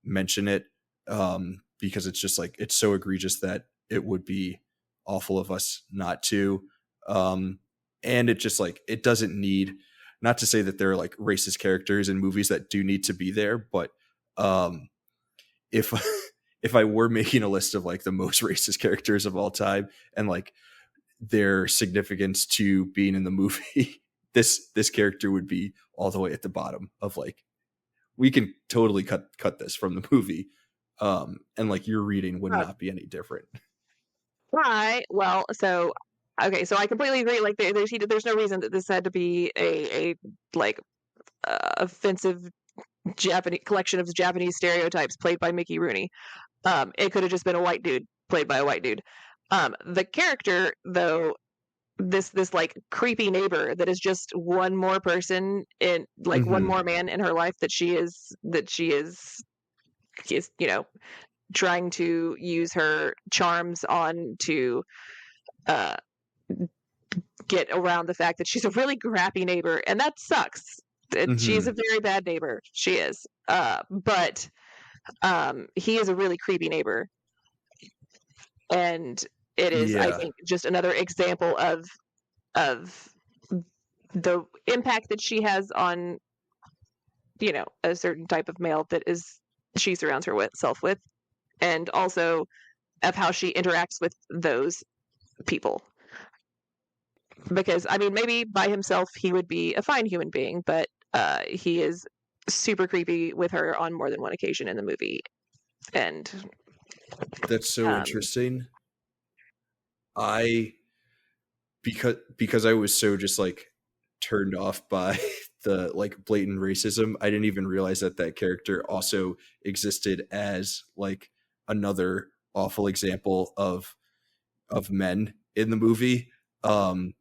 Speaker 1: mention it, because it's just like, it's so egregious that it would be awful of us not to. And it just like, it doesn't need, not to say that there are like racist characters in movies that do need to be there, but if if I were making a list of like the most racist characters of all time and like their significance to being in the movie, this character would be all the way at the bottom of like, we can totally cut this from the movie, and like your reading would not be any different.
Speaker 2: Right. Well, so okay, so I completely agree. Like, there's no reason that this had to be a like offensive Japanese collection of Japanese stereotypes played by Mickey Rooney. It could have just been a white dude played by a white dude. The character, though, this like creepy neighbor that is just one more person in like one
Speaker 1: Mhm.
Speaker 2: more man in her life that she is trying to use her charms on to uh get around the fact that she's a really crappy neighbor, and that sucks. She's a
Speaker 1: Mhm.
Speaker 2: very bad neighbor. She is. But he is a really creepy neighbor, and it is, I
Speaker 1: Yeah.
Speaker 2: think, just another example of the impact that she has on a certain type of male that is she surrounds herself with, and also of how she interacts with those people. Because I mean, maybe by himself he would be a fine human being, but he is super creepy with her on more than one occasion in the movie. And
Speaker 1: That's so
Speaker 2: um,
Speaker 1: interesting. I because I was so just like turned off by the like blatant racism, I didn't even realize that that character also existed as like another awful example of men in the movie. Um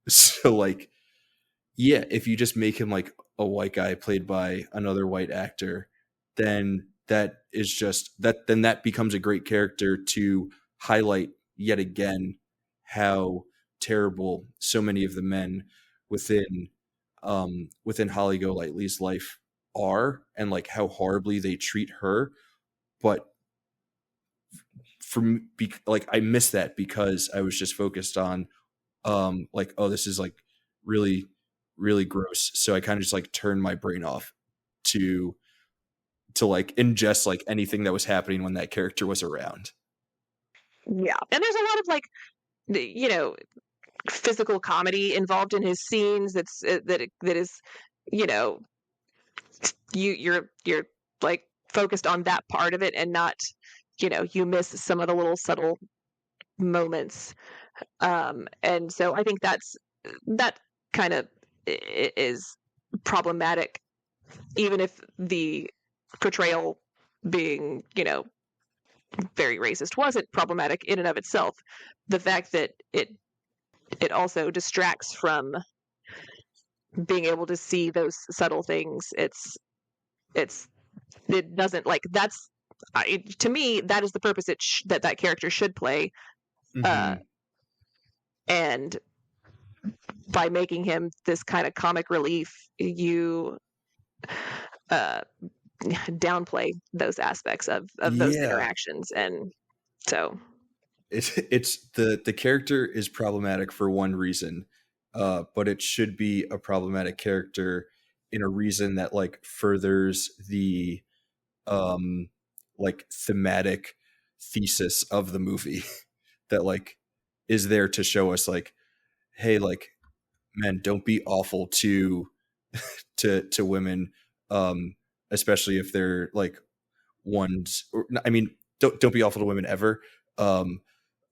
Speaker 1: so like yeah, if you just make him like a white guy played by another white actor, then that is just that then that becomes a great character to highlight yet again how terrible so many of the men within within Holly Golightly's life are, and like how horribly they treat her. But like I miss that because I was just focused on like, oh, this is like really really gross, so I kind of just like turned my brain off to like ingest like anything that was happening when that character was around.
Speaker 2: yeah, and there's a lot of like you know physical comedy involved in his scenes. That is you know you're like focused on that part of it, and not you miss some of the little subtle moments. And so I think that kind of is problematic, even if the portrayal being very racist wasn't problematic in and of itself. The fact that it also distracts from being able to see those subtle things. It's it doesn't like that's to me that is the purpose that character should play. uh
Speaker 1: Hmm.
Speaker 2: and by making him this kind of comic relief, you uh downplay those aspects of those
Speaker 1: Yeah,
Speaker 2: interactions. And so
Speaker 1: it's the character is problematic for one reason, but it should be a problematic character in a reason that like furthers the um like thematic thesis of the movie that like is there to show us like, hey, like men, don't be awful to to women, um especially if they're like ones or, I mean, don't be awful to women ever, um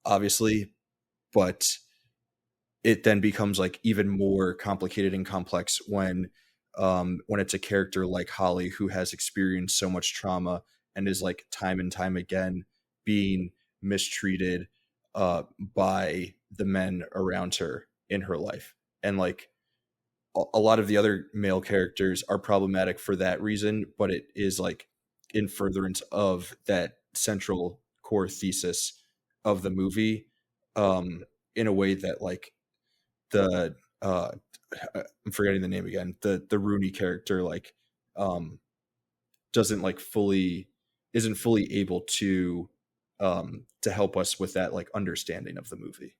Speaker 1: obviously, but it then becomes like even more complicated and complex when it's a character like Holly who has experienced so much trauma and is like time and time again being mistreated by the men around her in her life. And like a lot of the other male characters are problematic for that reason, but it is like in furtherance of that central core thesis of the movie, in a way that like the I'm forgetting the name again, the Rooney character like um doesn't like fully isn't fully able to help us with that like understanding of the movie.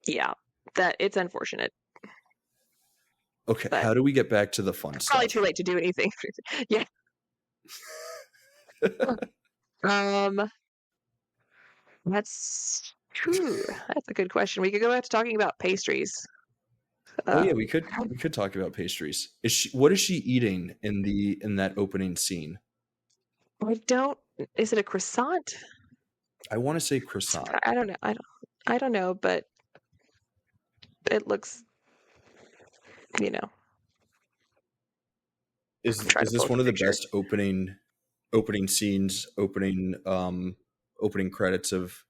Speaker 2: yeah, that it's unfortunate,
Speaker 1: Okay,
Speaker 2: but
Speaker 1: how do we get back to the fun
Speaker 2: it's probably too
Speaker 1: stuff?
Speaker 2: late to do anything. Yeah. um that's true. That's a good question. We could go back to talking about pastries.
Speaker 1: Oh yeah,
Speaker 2: um
Speaker 1: we could talk about pastries. What is she eating in that opening scene?
Speaker 2: I don't Is it a croissant?
Speaker 1: I want to say croissant.
Speaker 2: I don't know. I don't know, but it looks, I'm trying
Speaker 1: Is
Speaker 2: to pull
Speaker 1: this
Speaker 2: up
Speaker 1: one
Speaker 2: a
Speaker 1: of the
Speaker 2: picture.
Speaker 1: best opening opening scenes, opening credits of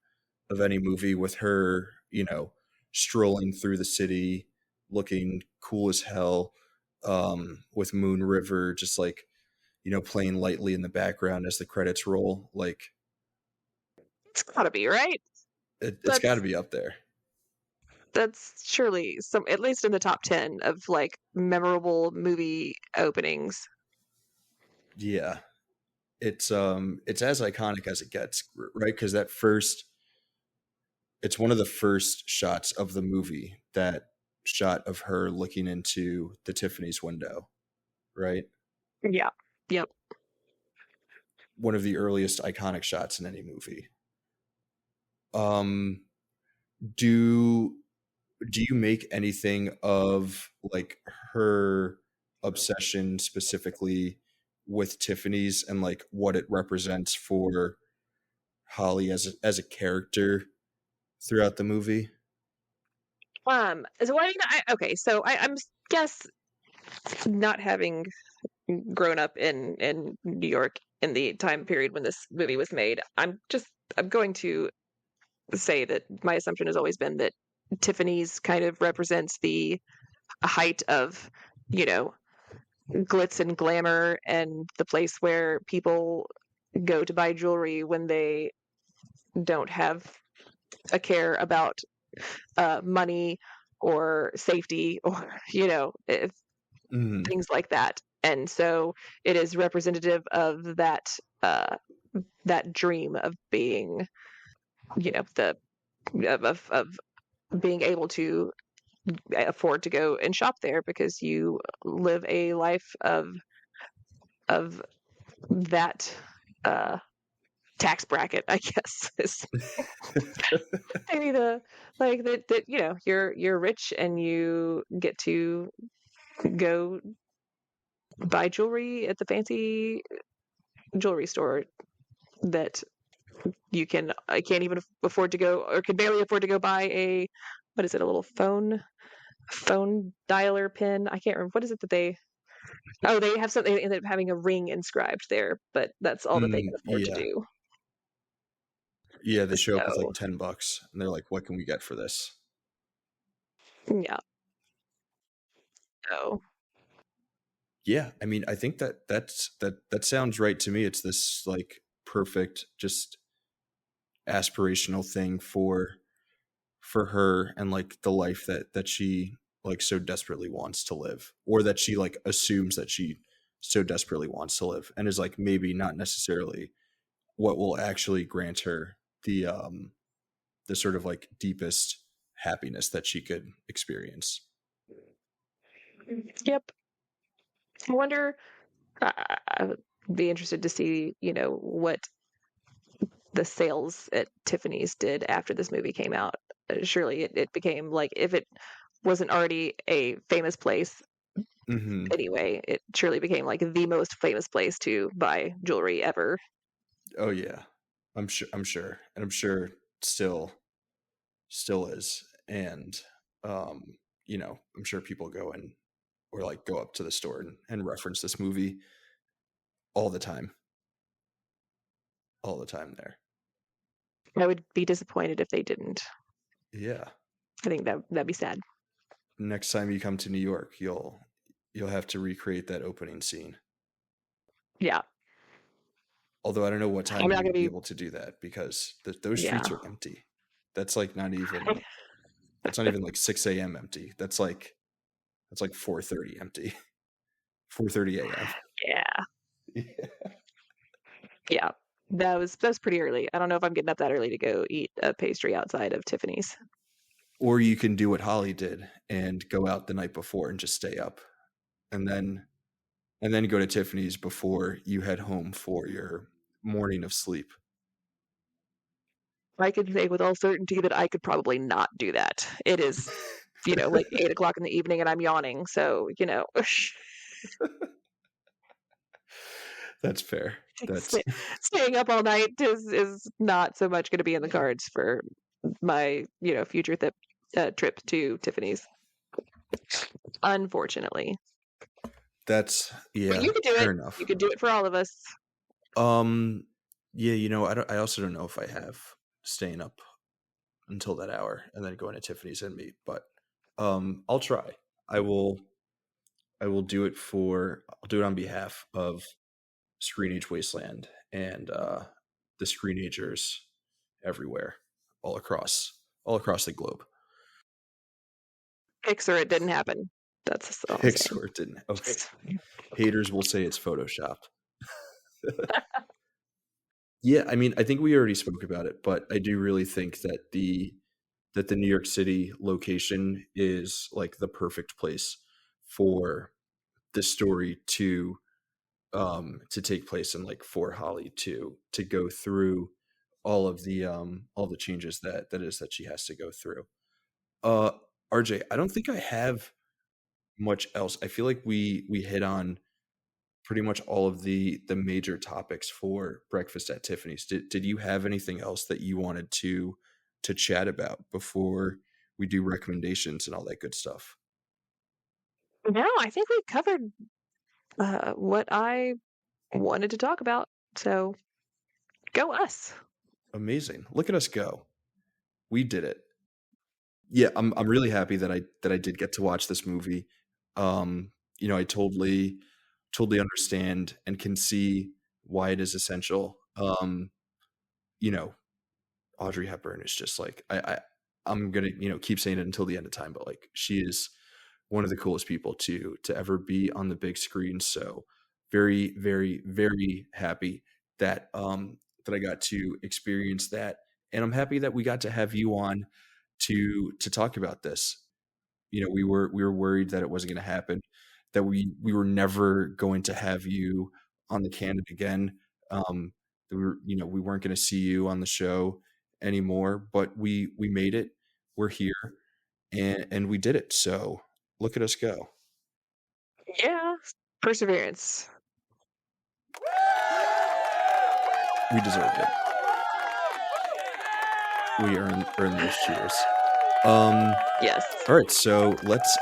Speaker 1: any movie with her, strolling through the city, looking cool as hell, with Moon River just like, playing lightly in the background as the credits roll. Like
Speaker 2: It's gotta be, right?
Speaker 1: it's got to
Speaker 2: That's
Speaker 1: be up there.
Speaker 2: that's surely some, at least in the top 10 of like memorable movie openings.
Speaker 1: Yeah. It's as iconic as it gets, right? Because it's one of the first shots of the movie, that shot of her looking into the Tiffany's window, right?
Speaker 2: Yeah. Yep.
Speaker 1: One of the earliest iconic shots in any movie. Um, do do you make anything of like her obsession specifically with Tiffany's and like what it represents for Holly as a character throughout the movie?
Speaker 2: So okay, so I'm guess, not having grown up in New York in the time period when this movie was made, I'm going to say that my assumption has always been that Tiffany's kind of represents the height of, you know, glitz and glamour, and the place where people go to buy jewelry when they don't have a care about money or safety, or
Speaker 1: Mm,
Speaker 2: things like that. And so it is representative of uh, that dream of being, the of being able to afford to go and shop there because you live a life of that tax bracket, I guess, is maybe the, like, that you're rich and you get to go buy jewelry at the fancy jewelry store that I can't even afford to go, or can barely afford to go buy a, what is it, a little phone dialer pin. I can't remember, what is it that they have something, they ended up having a ring inscribed there, but that's all that they can afford to
Speaker 1: yeah.
Speaker 2: do.
Speaker 1: Yeah, they show up with like
Speaker 2: So
Speaker 1: $10 and they're like, what can we get for this?
Speaker 2: yeah. So
Speaker 1: Yeah, I mean, I think that sounds right to me. It's this like perfect, just aspirational thing for her and like the life that she like so desperately wants to live, or that she like assumes that she so desperately wants to live, and is like maybe not necessarily what will actually grant her the sort of like deepest happiness that she could experience.
Speaker 2: yep. I wonder, I would be interested to see, what the sales at Tiffany's did after this movie came out. Surely it became, like, if it wasn't already a famous place
Speaker 1: Hmm.
Speaker 2: anyway, it surely became like the most famous place to buy jewelry ever.
Speaker 1: Oh yeah, I'm sure, and I'm sure still is. And I'm sure people go in, or like go up to the store and reference this movie all the time, all the time there.
Speaker 2: I would be disappointed if they didn't.
Speaker 1: Yeah.
Speaker 2: I think that'd be sad.
Speaker 1: Next time you come to New York, you'll have to recreate that opening scene.
Speaker 2: Yeah.
Speaker 1: Although I don't know what
Speaker 2: I'm
Speaker 1: time
Speaker 2: not
Speaker 1: you
Speaker 2: gonna
Speaker 1: would be
Speaker 2: be.
Speaker 1: able to do that, because those
Speaker 2: Yeah.
Speaker 1: streets are empty. That's like not even that's not even like 6 a.m. empty. That's like 4:30 empty. 4:30 a.m.
Speaker 2: Yeah. Yeah. That was pretty early. I don't know if I'm getting up that early to go eat a pastry outside of Tiffany's.
Speaker 1: Or you can do what Holly did and go out the night before and just stay up, and then go to Tiffany's before you head home for your morning of sleep.
Speaker 2: I could say with all certainty that I could probably not do that. It is, like 8 o'clock in the evening and I'm yawning. So,
Speaker 1: That's fair. That's
Speaker 2: sta- staying up all night is not so much going to be in the cards for my, future trip to Tiffany's. Unfortunately. But
Speaker 1: yeah,
Speaker 2: you could do
Speaker 1: fair
Speaker 2: it. You
Speaker 1: enough.
Speaker 2: could do it for all of us.
Speaker 1: Yeah, I also don't know if I have staying up until that hour and then going to Tiffany's and meet, but I'll try. I will do it I'll do it on behalf of Screenage Wasteland and the screenagers everywhere, all across the globe.
Speaker 2: Pixar, it didn't happen. That's all I'm saying.
Speaker 1: Pixar didn't. Okay. Haters will say it's photoshopped. Yeah, I mean, I think we already spoke about it, but I do really think that the New York City location is like the perfect place for the story to take place, and like for Holly to go through all the changes that she has to go through. Uh RJ, I don't think I have much else. I feel like we hit on pretty much all of the major topics for Breakfast at Tiffany's. Did you have anything else that you wanted to chat about before we do recommendations and all that good stuff?
Speaker 2: No, I think we covered what I wanted to talk about. So go us.
Speaker 1: Amazing. Look at us go. We did it. Yeah, I'm really happy that I did get to watch this movie. I totally understand and can see why it is essential. You know, Audrey Hepburn is just like I'm gonna keep saying it until the end of time, but like she is one of the coolest people to ever be on the big screen. So very, very, very happy that I got to experience that, and I'm happy that we got to have you on to talk about this. We were worried that it wasn't going to happen, that we were never going to have you on the Canon again. That we weren't going to see you on the show anymore, but we made it. We're here, and we did it. So look at us go.
Speaker 2: Yeah, perseverance.
Speaker 1: We deserved it. We earned those cheers.
Speaker 2: Yes.
Speaker 1: All right, so let's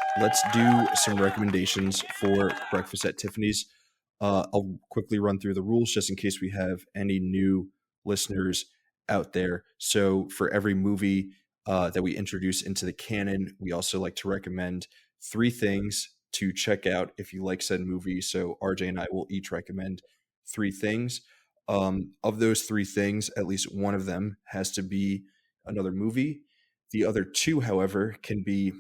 Speaker 1: do some recommendations for Breakfast at Tiffany's. I'll quickly run through the rules just in case we have any new listeners out there. So for every movie that we introduce into the canon, we also like to recommend 3 things to check out if you like said movie. So RJ and I will each recommend 3 things. Of those 3 things, at least one of them has to be another movie. The other 2, however, can be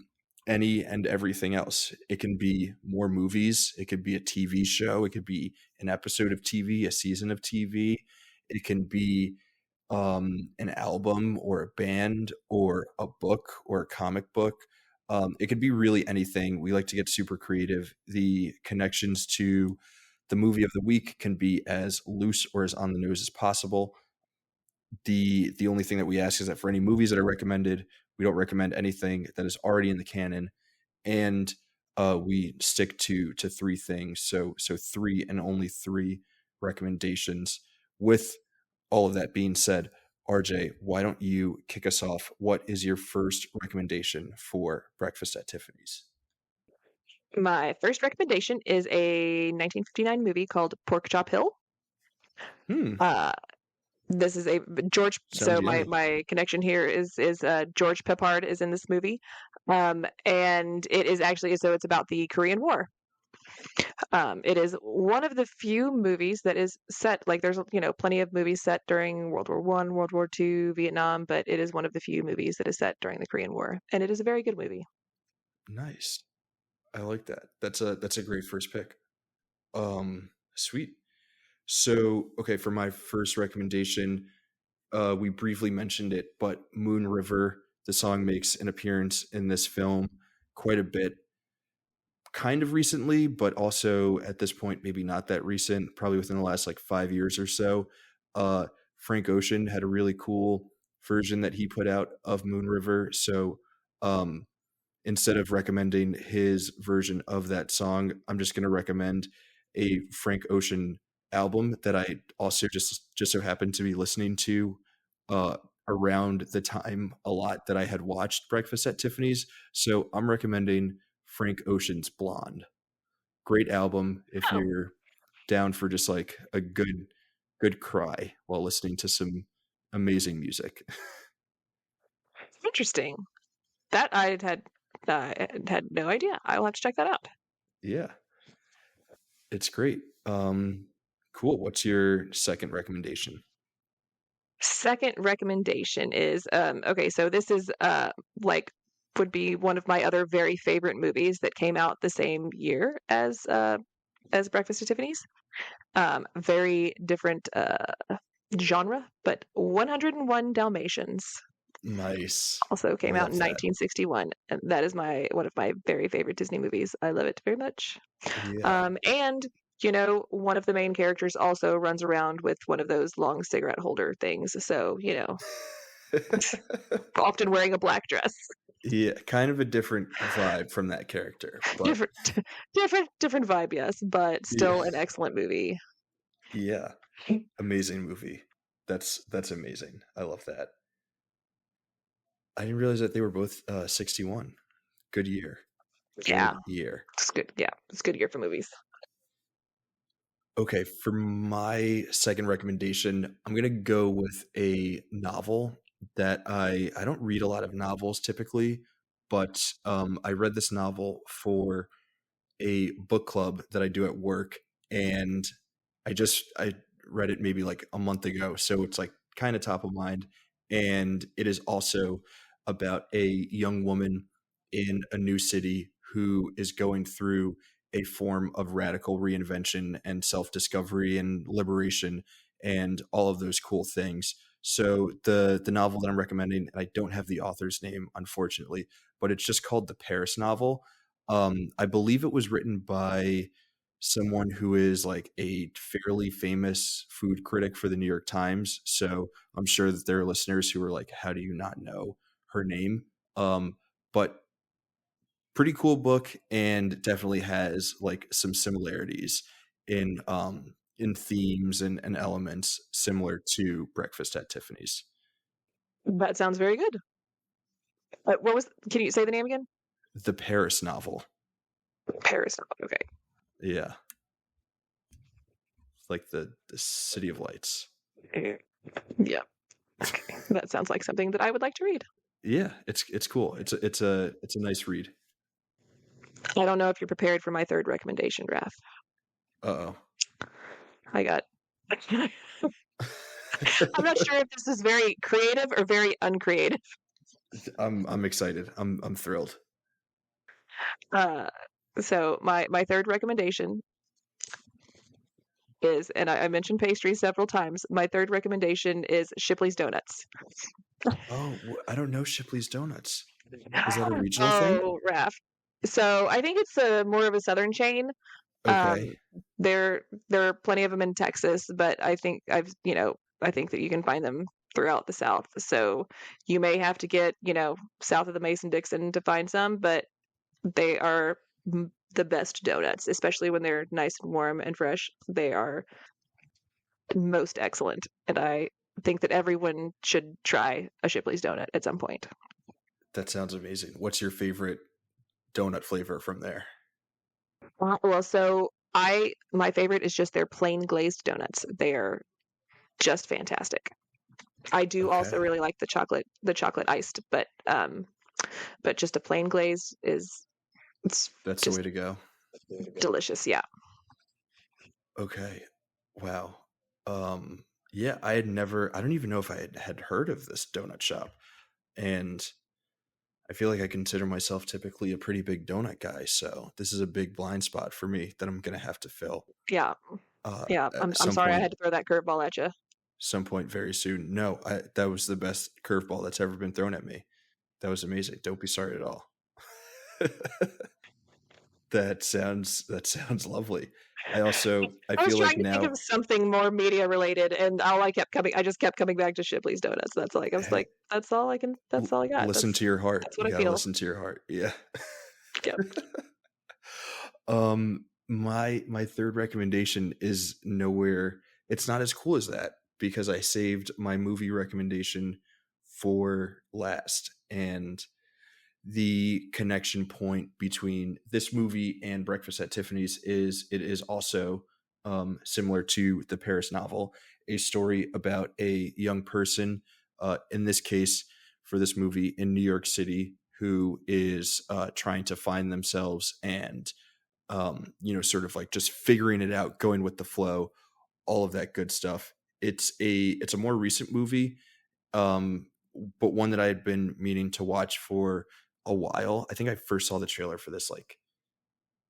Speaker 1: any and everything else. It can be more movies. It could be a TV show. It could be an episode of TV, a season of TV. It can be an album or a band or a book or a comic book. It could be really anything. We like to get super creative. The connections to the movie of the week can be as loose or as on the nose as possible. The only thing that we ask is that for any movies that are recommended, we don't recommend anything that is already in the canon, and we stick to 3 things. So 3 and only 3 recommendations. With all of that being said, RJ, why don't you kick us off? What is your first recommendation for Breakfast at Tiffany's?
Speaker 2: My first recommendation is a 1959 movie called Pork Chop Hill. Uh, this is a George.
Speaker 1: Sounds
Speaker 2: So my
Speaker 1: yummy.
Speaker 2: my connection here is George Peppard is in this movie, and it is actually it's about the Korean War. It is one of the few movies that is set like there's plenty of movies set during World War One, World War Two, Vietnam, but it is one of the few movies that is set during the Korean War, and it is a very good movie.
Speaker 1: Nice. I like that. That's a great first pick. Sweet. So, okay, for my first recommendation, we briefly mentioned it, but Moon River, the song makes an appearance in this film quite a bit, kind of recently, but also at this point, maybe not that recent, probably within the last like 5 years or so. Frank Ocean had a really cool version that he put out of Moon River. So, um, instead of recommending his version of that song, I'm just going to recommend a Frank Ocean album that I also just so happened to be listening to uh, around the time a lot that I had watched Breakfast at Tiffany's. So I'm recommending Frank Ocean's Blonde. Great album if
Speaker 2: Oh,
Speaker 1: you're down for just like a good good cry while listening to some amazing music.
Speaker 2: Interesting. That I had no idea. I will have to check that out.
Speaker 1: Yeah, it's great. Cool. What's your second recommendation?
Speaker 2: Second recommendation is okay, so this is like would be one of my other very favorite movies that came out the same year as Breakfast at Tiffany's. Very different genre, but 101 Dalmatians
Speaker 1: Nice.
Speaker 2: also came out
Speaker 1: Love
Speaker 2: in
Speaker 1: that.
Speaker 2: 1961, and that is one of my very favorite Disney movies. I love it very much.
Speaker 1: Yeah.
Speaker 2: And one of the main characters also runs around with one of those long cigarette holder things. So, often wearing a black dress.
Speaker 1: Yeah, kind of a different vibe from that character, but
Speaker 2: Different, different vibe, yes, but still
Speaker 1: yeah,
Speaker 2: an excellent movie.
Speaker 1: yeah, amazing movie. That's amazing. I love that. I didn't realize that they were both 61. Good year.
Speaker 2: Yeah,
Speaker 1: Good year.
Speaker 2: it's good. Yeah, it's a good year for movies.
Speaker 1: Okay, for my second recommendation, I'm gonna go with a novel that I don't read a lot of novels typically, but I read this novel for a book club that I do at work, and I read it maybe like a month ago, so it's like kind of top of mind. And it is also about a young woman in a new city who is going through a form of radical reinvention and self-discovery and liberation and all of those cool things. So the novel that I'm recommending, and I don't have the author's name unfortunately, but it's just called The Paris Novel. I believe it was written by someone who is like a fairly famous food critic for the New York Times. So I'm sure that there are listeners who are like, how do you not know her name? But pretty cool book, and definitely has like some similarities in themes and elements similar to Breakfast at Tiffany's.
Speaker 2: That sounds very good. Can you say the name again?
Speaker 1: The Paris Novel.
Speaker 2: Paris. Okay.
Speaker 1: Yeah. Like the City of Lights.
Speaker 2: Yeah. Okay. That sounds like something that I would like to read.
Speaker 1: Yeah, it's cool. It's a nice read.
Speaker 2: I don't know if you're prepared for my third recommendation, Raph.
Speaker 1: Uh-oh.
Speaker 2: I got. I'm not sure if this is very creative or very uncreative.
Speaker 1: I'm excited. I'm thrilled.
Speaker 2: So my third recommendation is, and I mentioned pastries several times. My third recommendation is Shipley's Donuts.
Speaker 1: Oh, I don't know Shipley's Donuts. Is that a regional thing?
Speaker 2: Oh, Raph. So I think it's more of a southern chain.
Speaker 1: Okay.
Speaker 2: Um, there are plenty of them in Texas, but I think I think that you can find them throughout the South. So you may have to get, south of the Mason-Dixon to find some, but they are the best donuts, especially when they're nice and warm and fresh. They are most excellent, and I think that everyone should try a Shipley's donut at some point.
Speaker 1: That sounds amazing. What's your favorite donut flavor from there?
Speaker 2: Well, so my favorite is just their plain glazed donuts. They are just fantastic. I do also
Speaker 1: Okay.
Speaker 2: really like the chocolate iced, but just a plain glaze it's
Speaker 1: That's the
Speaker 2: just
Speaker 1: way to go.
Speaker 2: delicious. Yeah.
Speaker 1: Okay. Wow. Yeah, I don't even know if I had heard of this donut shop. And I feel like I consider myself typically a pretty big donut guy, so this is a big blind spot for me that I'm gonna have to fill
Speaker 2: Yeah. Yeah. I'm
Speaker 1: at
Speaker 2: I'm
Speaker 1: some
Speaker 2: sorry I
Speaker 1: point.
Speaker 2: had to throw that curveball at you.
Speaker 1: Some point very soon. No, that was the best curveball that's ever been thrown at me. That was amazing. Don't be sorry at all. That sounds lovely. I
Speaker 2: I was
Speaker 1: feel like
Speaker 2: trying to think
Speaker 1: now
Speaker 2: of something more media related, and I just kept coming back to Shipley's Donuts. That's like I was
Speaker 1: hey,
Speaker 2: like, that's all I got.
Speaker 1: listen to your heart.
Speaker 2: That's what
Speaker 1: You
Speaker 2: I
Speaker 1: gotta
Speaker 2: feel.
Speaker 1: listen to your heart. Yeah.
Speaker 2: Yep.
Speaker 1: My third recommendation is nowhere. It's not as cool as that because I saved my movie recommendation for last. And the connection point between this movie and Breakfast at Tiffany's is it is also similar to the Paris novel, a story about a young person, in this case for this movie in New York City, who is trying to find themselves and, sort of like just figuring it out, going with the flow, all of that good stuff. It's a more recent movie, but one that I had been meaning to watch for a while. I think I first saw the trailer for this like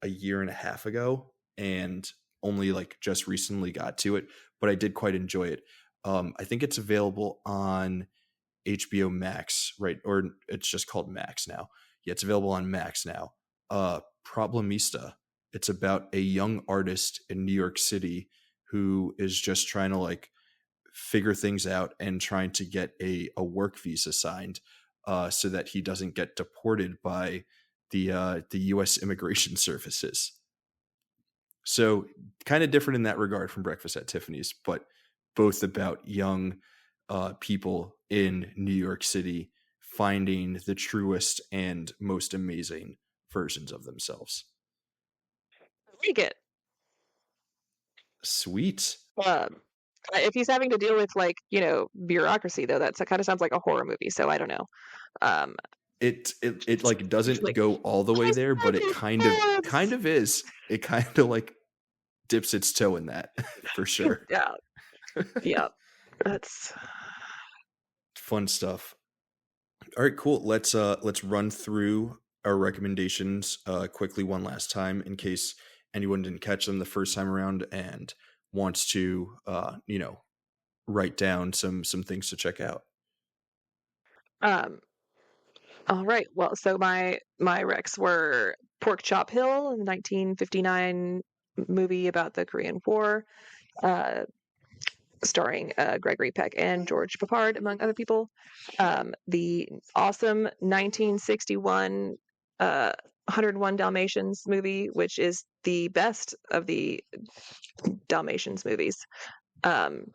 Speaker 1: a year and a half ago, and only like just recently got to it, but I did quite enjoy it. I think it's available on HBO Max, right? Or it's just called Max now. Yeah, it's available on Max now. Problemista. It's about a young artist in New York City who is just trying to like figure things out and trying to get a work visa signed, so that he doesn't get deported by the U.S. immigration services. So kind of different in that regard from Breakfast at Tiffany's, but both about young people in New York City finding the truest and most amazing versions of themselves.
Speaker 2: I like it.
Speaker 1: Sweet.
Speaker 2: If he's having to deal with like bureaucracy, though, that kind of sounds like a horror movie. So I don't know.
Speaker 1: It like doesn't
Speaker 2: Like,
Speaker 1: go all the way there, but it kind of is. It kind of like dips its toe in that for sure.
Speaker 2: Yeah. Yeah. That's
Speaker 1: Fun stuff. All right, cool. Let's run through our recommendations quickly one last time in case anyone didn't catch them the first time around and wants to write down some things to check out.
Speaker 2: all right. Well, so my recs were Pork Chop Hill, a 1959 movie about the Korean War, starring Gregory Peck and George Peppard, among other people. The awesome 1961 101 Dalmatians movie, which is the best of the Dalmatians movies. And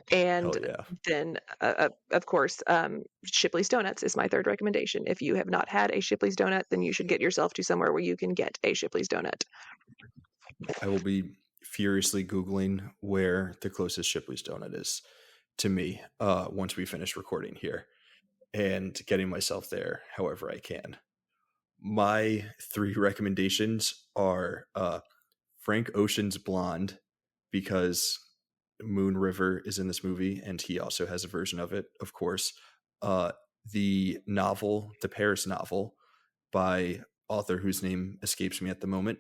Speaker 1: Hell yeah.
Speaker 2: then, of course, Shipley's Donuts is my third recommendation. If you have not had a Shipley's Donut, then you should get yourself to somewhere where you can get a Shipley's Donut.
Speaker 1: I will be furiously Googling where the closest Shipley's Donut is to me once we finish recording here, and getting myself there however I can. My three recommendations are Frank Ocean's Blonde, because Moon River is in this movie and he also has a version of it, of course. The novel, the Paris novel, by author whose name escapes me at the moment,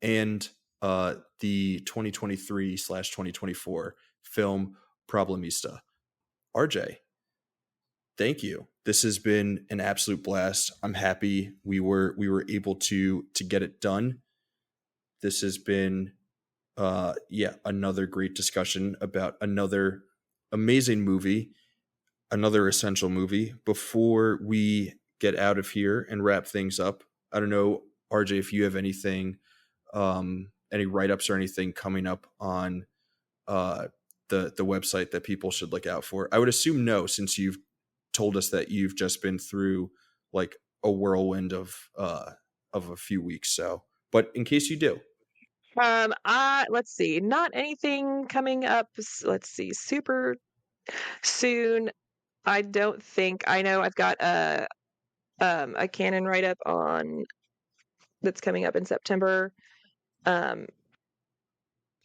Speaker 1: and the 2023/2024 film Problemista. RJ, thank you. This has been an absolute blast. I'm happy we were able to get it done. This has been another great discussion about another amazing movie, another essential movie. Before we get out of here and wrap things up, I don't know, RJ, if you have anything, any write-ups or anything coming up on the website that people should look out for. I would assume no, since you've told us that you've just been through like a whirlwind of a few weeks. So, but in case you do.
Speaker 2: Let's see. Not anything coming up. Let's see. Super soon. I don't think. I know I've got a Canon write up on that's coming up in September. And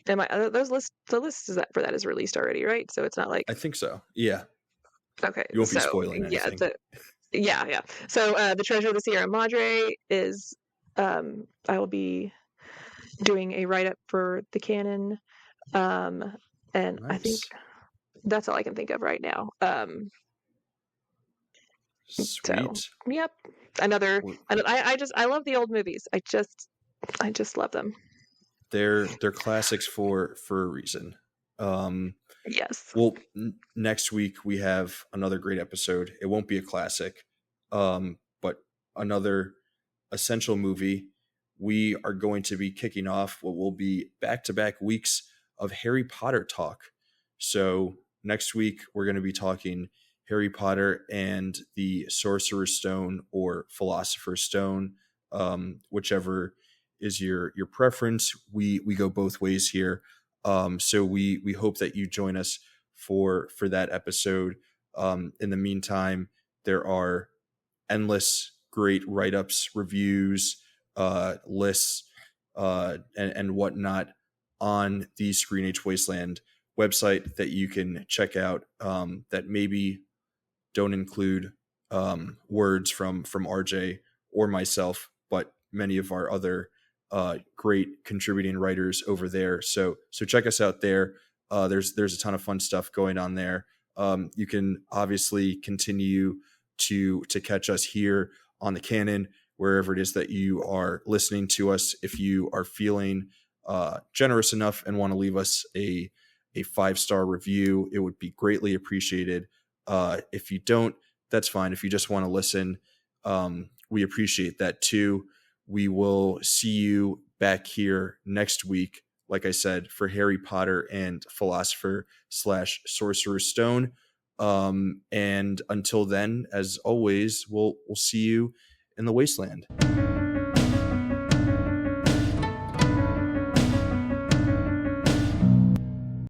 Speaker 2: those list the list is that for that is released already, right? So it's not like
Speaker 1: I think so. Yeah.
Speaker 2: okay.
Speaker 1: You won't be spoiling anything.
Speaker 2: Yeah. So the Treasure of the Sierra Madre is I will be doing a write up for the Canon. And nice. I think that's all I can think of right now.
Speaker 1: Sweet.
Speaker 2: So, yep. I love the old movies. I just love them.
Speaker 1: They're classics for a reason.
Speaker 2: Yes.
Speaker 1: Well, next week we have another great episode. It won't be a classic, but another essential movie. We are going to be kicking off what will be back-to-back weeks of Harry Potter talk. So next week we're going to be talking Harry Potter and the Sorcerer's Stone or Philosopher's Stone, whichever is your preference. We go both ways here. So we hope that you join us for that episode. In the meantime, there are endless great write-ups, reviews, lists, and whatnot on the Screen Age Wasteland website that you can check out, that maybe don't include words from RJ or myself, but many of our other great contributing writers over there. So check us out there. There's a ton of fun stuff going on there. You can obviously continue to catch us here on the Canon, wherever it is that you are listening to us. If you are feeling generous enough and want to leave us a 5-star review, it would be greatly appreciated. If you don't, that's fine. If you just want to listen, we appreciate that too. We will see you back here next week, like I said, for Harry Potter and Philosopher/Sorcerer's Stone. And until then, as always, we'll see you in the wasteland.